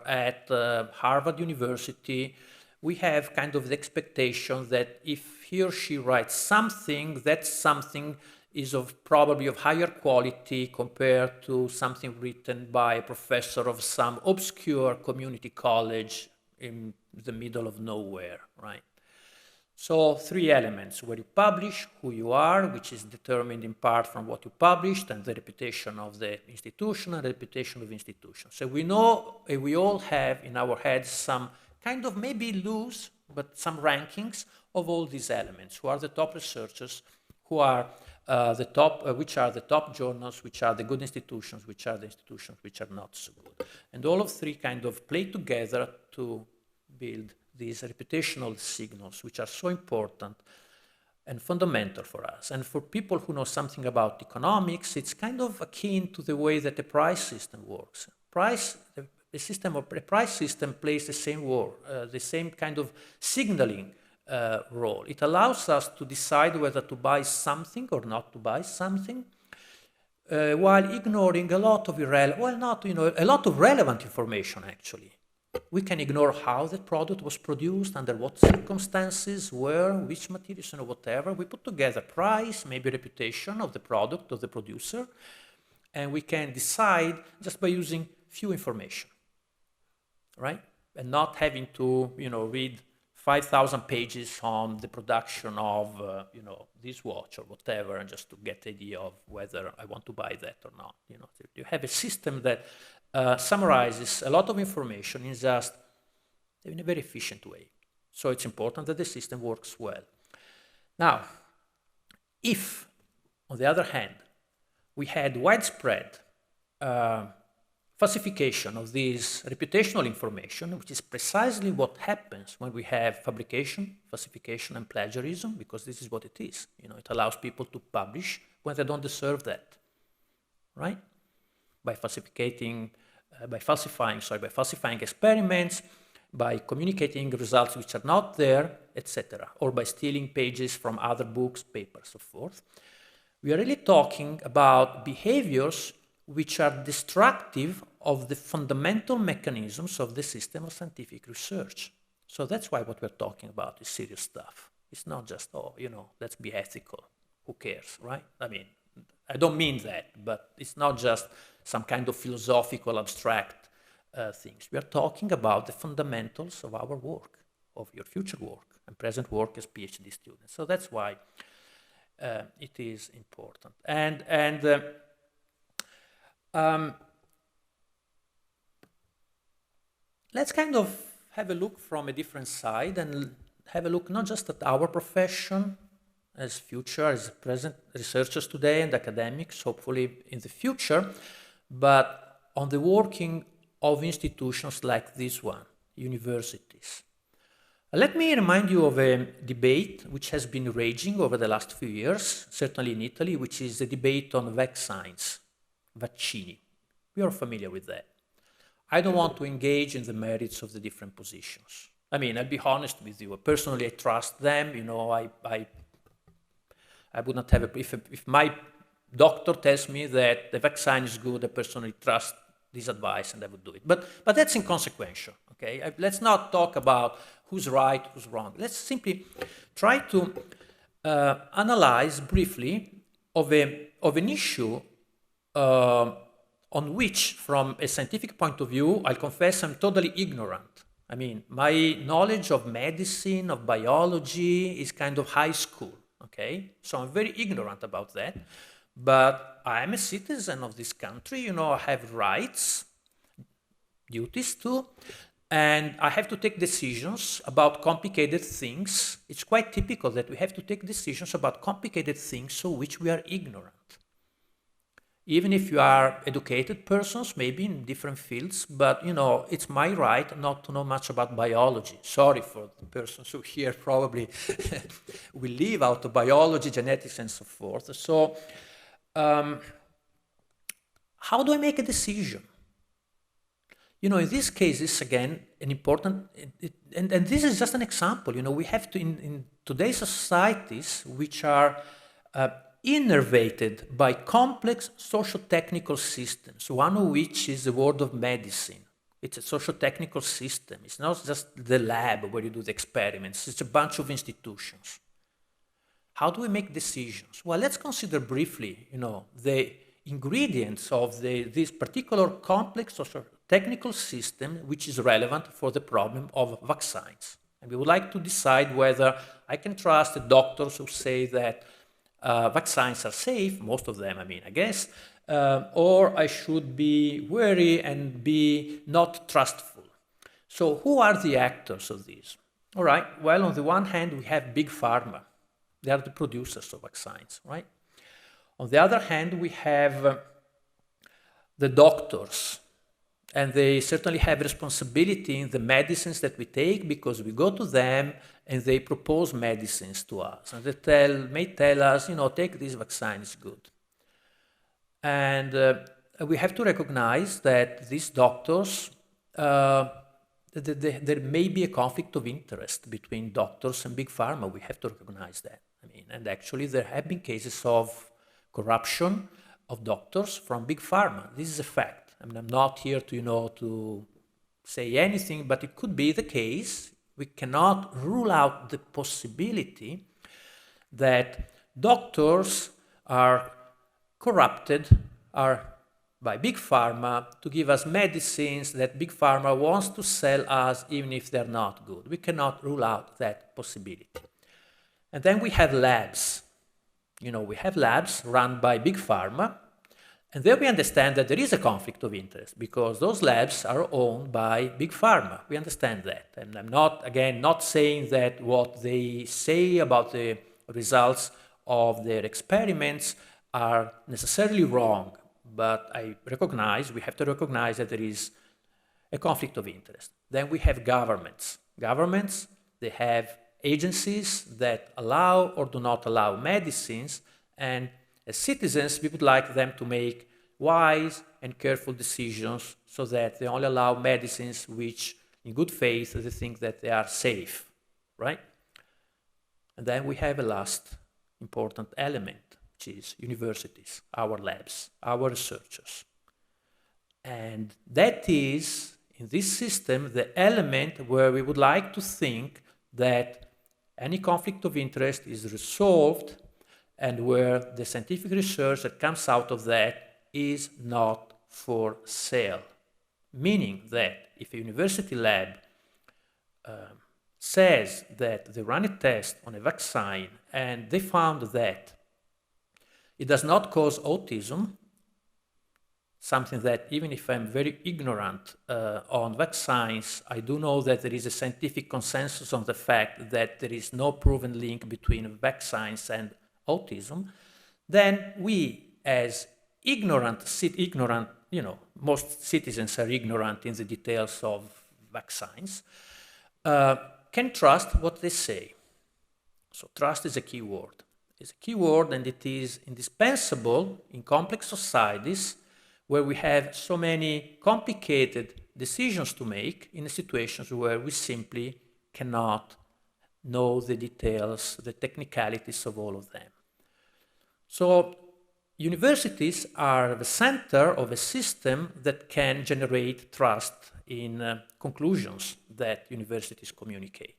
at Harvard University, we have kind of the expectation that if he or she writes something, that something is probably of higher quality compared to something written by a professor of some obscure community college in the middle of nowhere, right? So 3 elements: where you publish, who you are, which is determined in part from what you published, and the reputation of the institution and the reputation of institutions. So we know, we all have in our heads some kind of maybe loose, but some rankings of all these elements. Who are the top researchers? Who are the top? Which are the top journals? Which are the good institutions? Which are the institutions which are not so good? And all of 3 kind of play together to build these reputational signals, which are so important and fundamental for us. And for people who know something about economics, it's kind of akin to the way that the price system works. A price system plays the same role, the same kind of signaling role. It allows us to decide whether to buy something or not to buy something, while ignoring a lot of a lot of relevant information, actually. We can ignore how the product was produced, under what circumstances, where, which materials, and whatever. We put together price, maybe reputation of the product, of the producer, and we can decide just by using few information, right? And not having to, read 5,000 pages on the production of, this watch or whatever, and just to get the idea of whether I want to buy that or not. You have a system that summarizes a lot of information in a very efficient way. So it's important that the system works well. Now, if, on the other hand, we had widespread falsification of this reputational information, which is precisely what happens when we have fabrication, falsification, and plagiarism, because this is what it is. It allows people to publish when they don't deserve that, right? By falsifying experiments, by communicating results which are not there, etc., or by stealing pages from other books, papers, so forth. We are really talking about behaviors which are destructive of the fundamental mechanisms of the system of scientific research. So that's why what we're talking about is serious stuff. It's not just, oh, you know, let's be ethical. Who cares, right? I mean, I don't mean that, but it's not just some kind of philosophical, abstract things. We are talking about the fundamentals of our work, of your future work and present work as PhD students. So that's why it is important. Let's kind of have a look from a different side and have a look not just at our profession as future, as present researchers today and academics, hopefully in the future, but on the working of institutions like this one, universities. Let me remind you of a debate which has been raging over the last few years, certainly in Italy, which is the debate on vaccines, vaccini. We are familiar with that. I don't want to engage in the merits of the different positions. I mean, I'll be honest with you. Personally, I trust them. You know, I would not have if my doctor tells me that the vaccine is good, I personally trust this advice and I would do it. But that's inconsequential. Okay, let's not talk about who's right, who's wrong. Let's simply try to analyze briefly of an issue on which, from a scientific point of view, I'll confess I'm totally ignorant. I mean, my knowledge of medicine, of biology is kind of high school, okay? So I'm very ignorant about that. But I'm a citizen of this country, you know, I have rights, duties too, and I have to take decisions about complicated things. It's quite typical that we have to take decisions about complicated things of which we are ignorant. Even if you are educated persons, maybe in different fields, but you know, it's my right not to know much about biology. Sorry for the persons who here probably will leave out of biology, genetics, and so forth. So, how do I make a decision? You know, in these cases, again, an important, and this is just an example, you know, we have to, in today's societies, which are innervated by complex socio-technical systems, one of which is the world of medicine. It's a socio-technical system. It's not just the lab where you do the experiments. It's a bunch of institutions. How do we make decisions? Well, let's consider briefly, you know, the ingredients of this particular complex socio-technical system which is relevant for the problem of vaccines. And we would like to decide whether I can trust the doctors who say that vaccines are safe, most of them, I mean, I guess, or I should be wary and be not trustful. So who are the actors of this? All right, well, on the one hand, we have big pharma. They are the producers of vaccines, right? On the other hand, we have the doctors, and they certainly have responsibility in the medicines that we take because we go to them and they propose medicines to us. And they may tell us, you know, take this vaccine, it's good. And we have to recognize that these doctors, there may be a conflict of interest between doctors and big pharma. We have to recognize that. I mean, and actually there have been cases of corruption of doctors from big pharma. This is a fact. I mean, I'm not here to, you know, to say anything, but it could be the case. We cannot rule out the possibility that doctors are corrupted by big pharma to give us medicines that big pharma wants to sell us even if they're not good. We cannot rule out that possibility. And then we have labs. You know, we have labs run by big pharma, and there we understand that there is a conflict of interest because those labs are owned by big pharma. We understand that. And I'm not, again, not saying that what they say about the results of their experiments are necessarily wrong, but I recognize, we have to recognize that there is a conflict of interest. Then we have governments. Governments, they have agencies that allow or do not allow medicines, and as citizens, we would like them to make wise and careful decisions so that they only allow medicines which in good faith, they think that they are safe, right? And then we have a last important element, which is universities, our labs, our researchers. And that is, in this system, the element where we would like to think that any conflict of interest is resolved and where the scientific research that comes out of that is not for sale. Meaning that if a university lab says that they run a test on a vaccine and they found that it does not cause autism, something that even if I'm very ignorant on vaccines, I do know that there is a scientific consensus on the fact that there is no proven link between vaccines and autism, then we as ignorant, most citizens are ignorant in the details of vaccines, can trust what they say. So trust is a key word. It's a key word, and it is indispensable in complex societies where we have so many complicated decisions to make in situations where we simply cannot know the details, the technicalities of all of them. So universities are the center of a system that can generate trust in conclusions that universities communicate.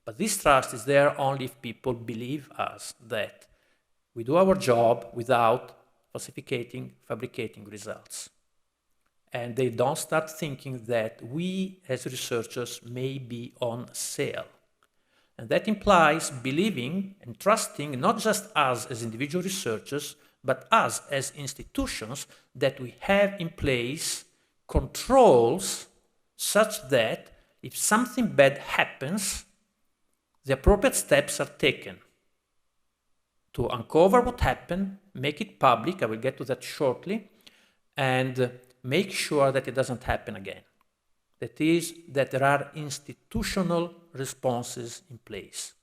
But this trust is there only if people believe us that we do our job without falsificating, fabricating results. And they don't start thinking that we as researchers may be on sale. And that implies believing and trusting not just us as individual researchers, but us as institutions that we have in place controls such that if something bad happens, the appropriate steps are taken to uncover what happened, make it public, I will get to that shortly, and make sure that it doesn't happen again. That is, that there are institutional responses in place.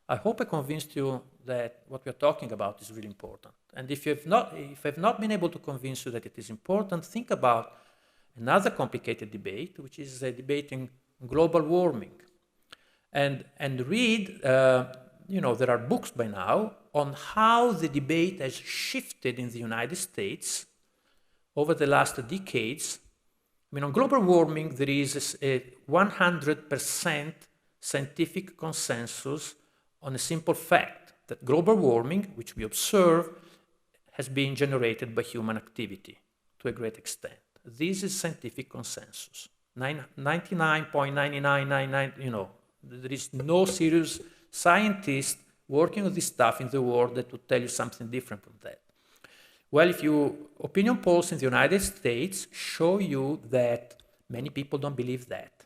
I hope I convinced you that what we are talking about is really important. And if I've not been able to convince you that it is important, think about another complicated debate, which is a debate in global warming. And read, there are books by now on how the debate has shifted in the United States over the last decades. I mean, on global warming, there is a 100% scientific consensus on a simple fact that global warming, which we observe, has been generated by human activity to a great extent. This is scientific consensus. 99.9999, there is no serious scientist working on this stuff in the world that would tell you something different from that. Well, if you opinion polls in the United States show you that many people don't believe that.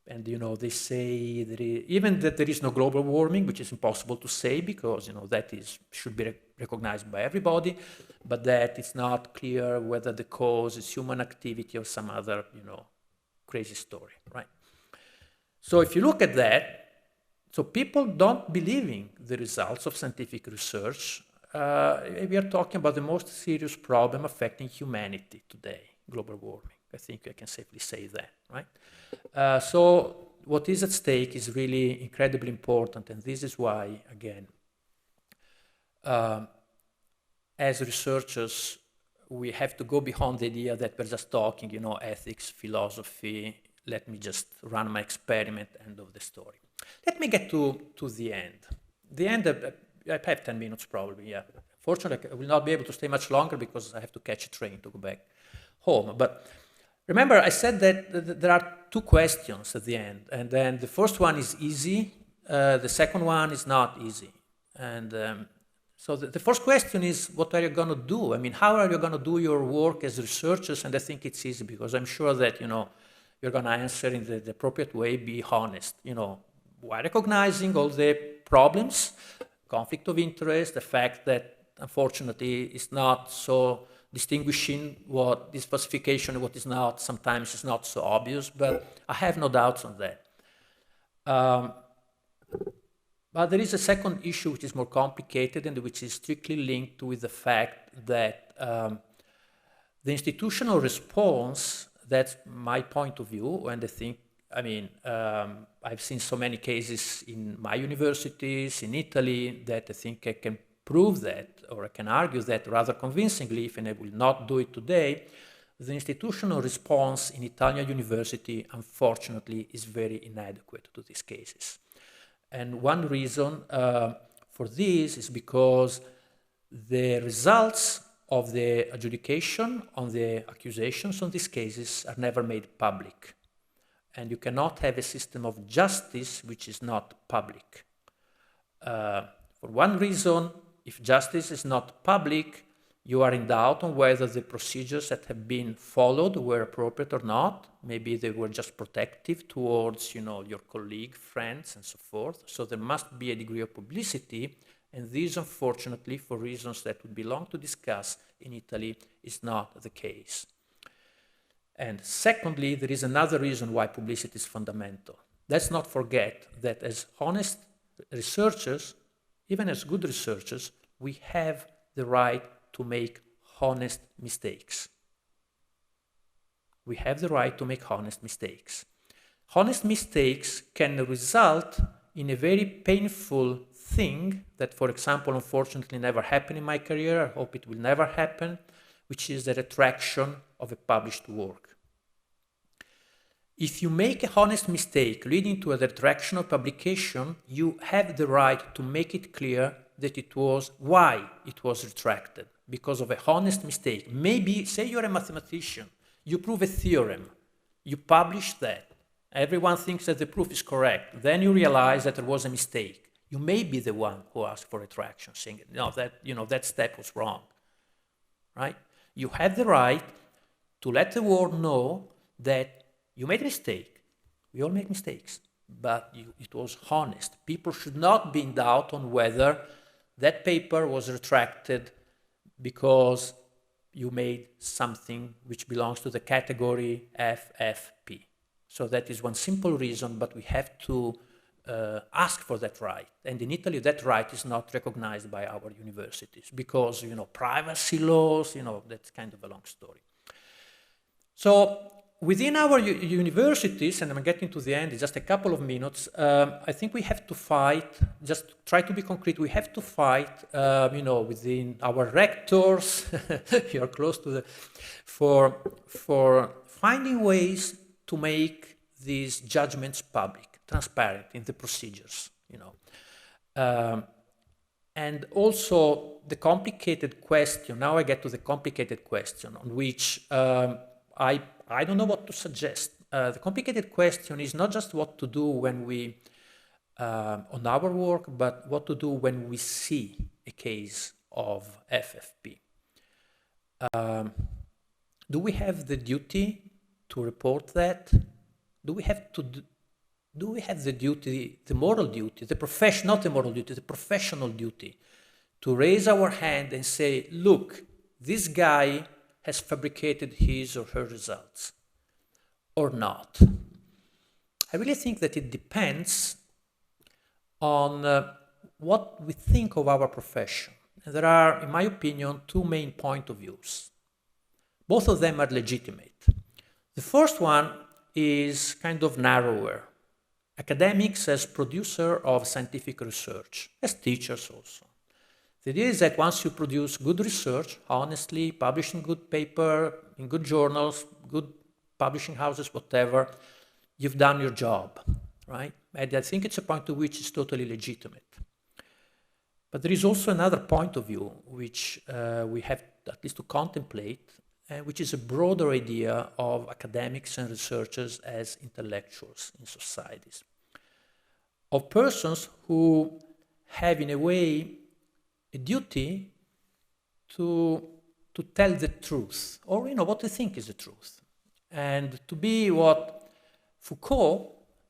And, they say that even that there is no global warming, which is impossible to say because, that should be recognized by everybody, but that it's not clear whether the cause is human activity or some other, crazy story, right? So if you look at that, so people don't believe in the results of scientific research. We are talking about the most serious problem affecting humanity today, global warming. I think I can safely say that, right? So what is at stake is really incredibly important, and this is why, again, as researchers, we have to go beyond the idea that we're just talking, ethics, philosophy, let me just run my experiment, end of the story. Let me get to the end. The end, I have 10 minutes probably, yeah. Fortunately, I will not be able to stay much longer because I have to catch a train to go back home. But remember, I said that there are two questions at the end, and then the first one is easy, the second one is not easy. And so the first question is, what are you going to do? I mean, how are you going to do your work as researchers? And I think it's easy because I'm sure that, you're going to answer in the appropriate way, be honest, while recognizing all the problems, conflict of interest, the fact that unfortunately it's not so distinguishing what is falsification and what is not, sometimes it's not so obvious, but I have no doubts on that. But there is a second issue which is more complicated and which is strictly linked with the fact that the institutional response, that's my point of view, and I think I mean, I've seen so many cases in my universities, in Italy, that I think I can prove that, or I can argue that rather convincingly, if I will not do it today. The institutional response in Italian university, unfortunately, is very inadequate to these cases. And one reason for this is because the results of the adjudication on the accusations on these cases are never made public. And you cannot have a system of justice which is not public. For one reason, if justice is not public, you are in doubt on whether the procedures that have been followed were appropriate or not. Maybe they were just protective towards, your colleague, friends, and so forth. So there must be a degree of publicity, and this, unfortunately, for reasons that would be long to discuss, in Italy is not the case. And secondly, there is another reason why publicity is fundamental. Let's not forget that as honest researchers, even as good researchers, we have the right to make honest mistakes. We have the right to make honest mistakes. Honest mistakes can result in a very painful thing that, for example, unfortunately never happened in my career. I hope it will never happen, which is the retraction of a published work. If you make a honest mistake leading to a retraction of publication, you have the right to make it clear that it was why it was retracted, because of a honest mistake. Maybe, say you're a mathematician, you prove a theorem, you publish that, everyone thinks that the proof is correct, then you realize that there was a mistake. You may be the one who asked for retraction, saying, no, that step was wrong, right? You have the right to let the world know that you made a mistake. We all make mistakes, but it was honest. People should not be in doubt on whether that paper was retracted because you made something which belongs to the category FFP. So that is one simple reason, but we have to ask for that right. And in Italy, that right is not recognized by our universities because, privacy laws, that's kind of a long story. So within our universities, and I'm getting to the end in just a couple of minutes, I think we have to fight, just try to be concrete, we have to fight, within our rectors, you're close to the, for finding ways to make these judgments public, transparent in the procedures, and also the complicated question, now I get to the complicated question on which I don't know what to suggest. The complicated question is not just what to do when we, on our work, but what to do when we see a case of FFP. Do we have the duty to report that? Do we have the duty, the moral duty, not the moral duty, the professional duty to raise our hand and say, look, this guy has fabricated his or her results, or not? I really think that it depends on what we think of our profession. And there are, in my opinion, two main points of views. Both of them are legitimate. The first one is kind of narrower. Academics as producer of scientific research, as teachers also. The idea is that once you produce good research, honestly, published in good paper, in good journals, good publishing houses, whatever, you've done your job, right? And I think it's a point of which is totally legitimate. But there is also another point of view which we have at least to contemplate, which is a broader idea of academics and researchers as intellectuals in societies, of persons who have, in a way, a duty to tell the truth, or what they think is the truth, and to be what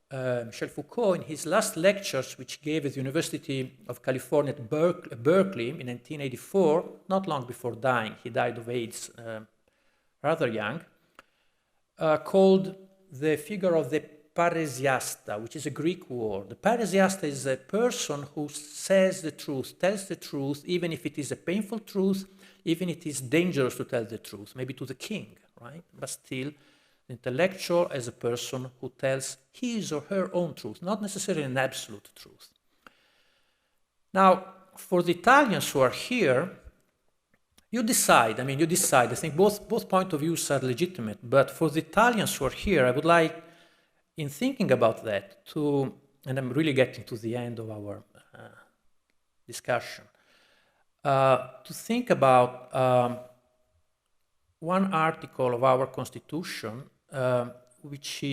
Michel Foucault, in his last lectures, which he gave at the University of California at Berkeley in 1984, not long before dying, he died of AIDS rather young, called the figure of the parrhesiasta, which is a Greek word. The parrhesiasta is a person who says the truth, tells the truth, even if it is a painful truth, even if it is dangerous to tell the truth, maybe to the king, right? But still, the intellectual as a person who tells his or her own truth, not necessarily an absolute truth. Now, for the Italians who are here, you decide, I think both point of views are legitimate, but for the Italians who are here, I would like, in thinking about that, and I'm really getting to the end of our discussion, to think about one article of our Constitution, which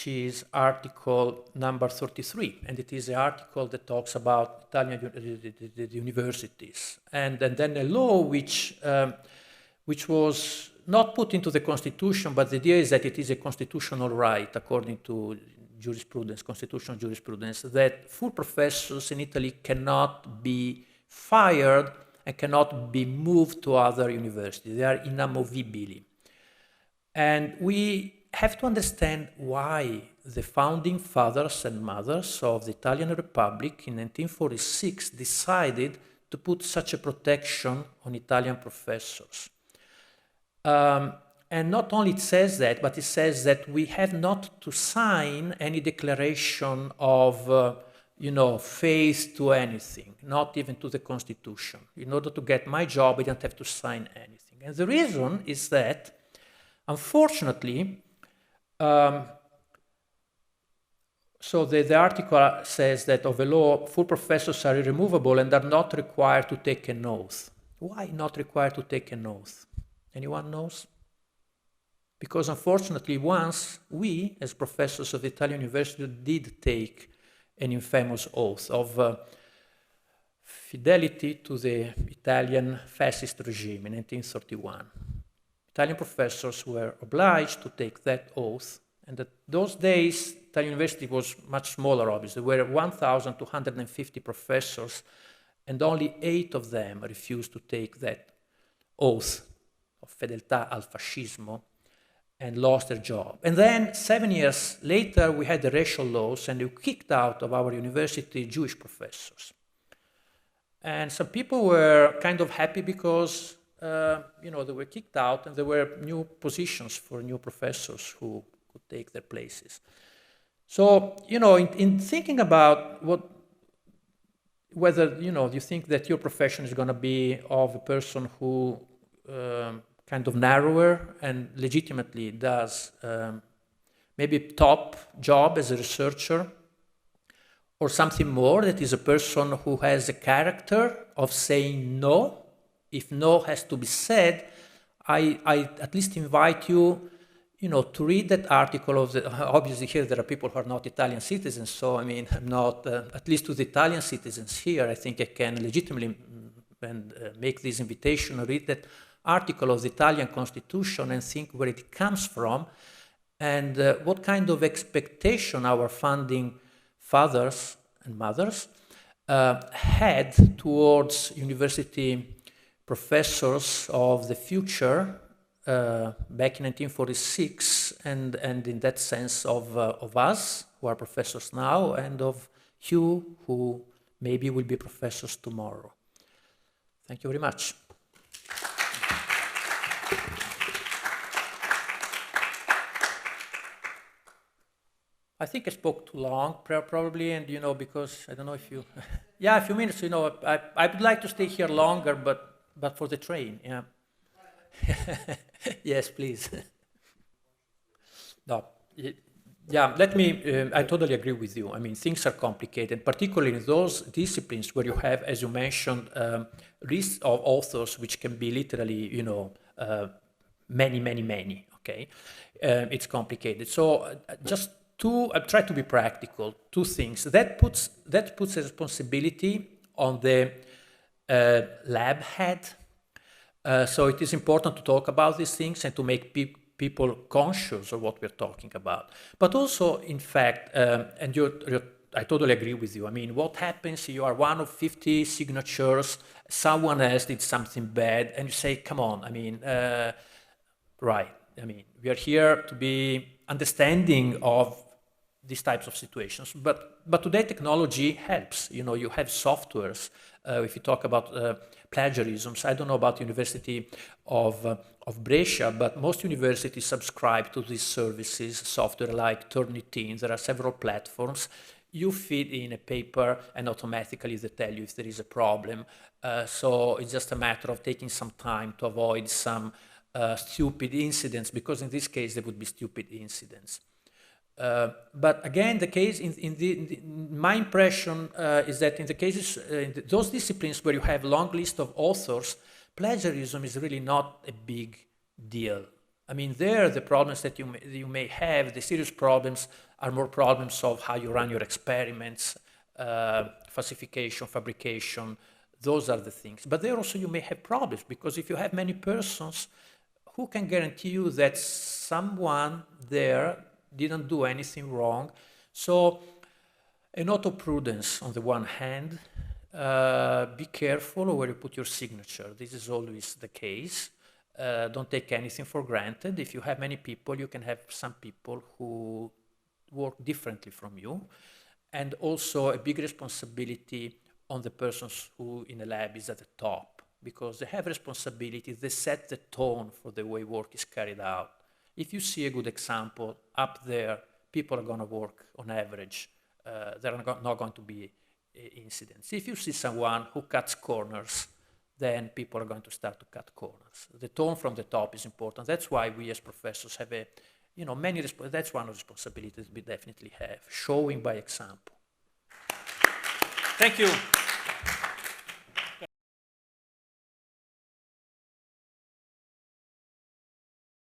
is article number 33, and it is the article that talks about the universities, and then a law which was not put into the Constitution, but the idea is that it is a constitutional right, according to constitutional jurisprudence, that full professors in Italy cannot be fired and cannot be moved to other universities. They are inamovibili. And we have to understand why the founding fathers and mothers of the Italian Republic in 1946 decided to put such a protection on Italian professors. And not only it says that, but it says that we have not to sign any declaration of, faith to anything, not even to the Constitution. In order to get my job, I don't have to sign anything. And the reason is that, unfortunately, so the article says that of the law, full professors are irremovable and are not required to take an oath. Why not required to take an oath? Anyone knows? Because unfortunately, once we, as professors of the Italian University, did take an infamous oath of fidelity to the Italian fascist regime in 1931. Italian professors were obliged to take that oath, and at those days, Italian University was much smaller, obviously. There were 1,250 professors, and only 8 of them refused to take that oath of fedeltà al fascismo, and lost their job. And then 7 years later, we had the racial laws, and we kicked out of our university Jewish professors. And some people were kind of happy because, they were kicked out, and there were new positions for new professors who could take their places. So, in thinking about whether, you think that your profession is going to be of a person who kind of narrower and legitimately does maybe top job as a researcher, or something more that is a person who has a character of saying no. If no has to be said, I at least invite you, to read that article of obviously here there are people who are not Italian citizens, so I'm not, at least to the Italian citizens here, I think I can legitimately make this invitation, read that article of the Italian Constitution and think where it comes from and what kind of expectation our founding fathers and mothers had towards university professors of the future back in 1946, and in that sense of us who are professors now, and of you who maybe will be professors tomorrow. Thank you very much. I think I spoke too long, probably, and because I don't know if you, yeah, a few minutes. I would like to stay here longer, but for the train, yeah. Yes, please. No, yeah. Let me. I totally agree with you. Things are complicated, particularly in those disciplines where you have, as you mentioned, lists of authors which can be literally, many. Okay, it's complicated. So I try to be practical. 2 things that puts a responsibility on the lab head. So it is important to talk about these things and to make people conscious of what we're talking about. But also, in fact, and I totally agree with you. What happens? You are one of 50 signatures. Someone else did something bad, and you say, "Come on." Right. We are here to be understanding of these types of situations. But today technology helps. You have softwares. If you talk about plagiarisms. I don't know about the University of Brescia, but most universities subscribe to these services, software like Turnitin. There are several platforms. You feed in a paper and automatically they tell you if there is a problem. So it's just a matter of taking some time to avoid some stupid incidents, because in this case there would be stupid incidents. But again, the case my impression is that in the cases, those disciplines where you have long list of authors, plagiarism is really not a big deal. I mean, there the problems that you may have, the serious problems, are more problems of how you run your experiments, falsification, fabrication. Those are the things. But there also you may have problems, because if you have many persons, who can guarantee you that someone there didn't do anything wrong? So an auto-prudence on the one hand, be careful where you put your signature. This is always the case. Don't take anything for granted. If you have many people, you can have some people who work differently from you. And also a big responsibility on the persons who in a lab is at the top, because they have responsibility, they set the tone for the way work is carried out. If you see a good example up there, people are going to work on average. There are not going to be incidents. If you see someone who cuts corners, then people are going to start to cut corners. The tone from the top is important. That's why we as professors have that's one of the responsibilities we definitely have, showing by example. Thank you.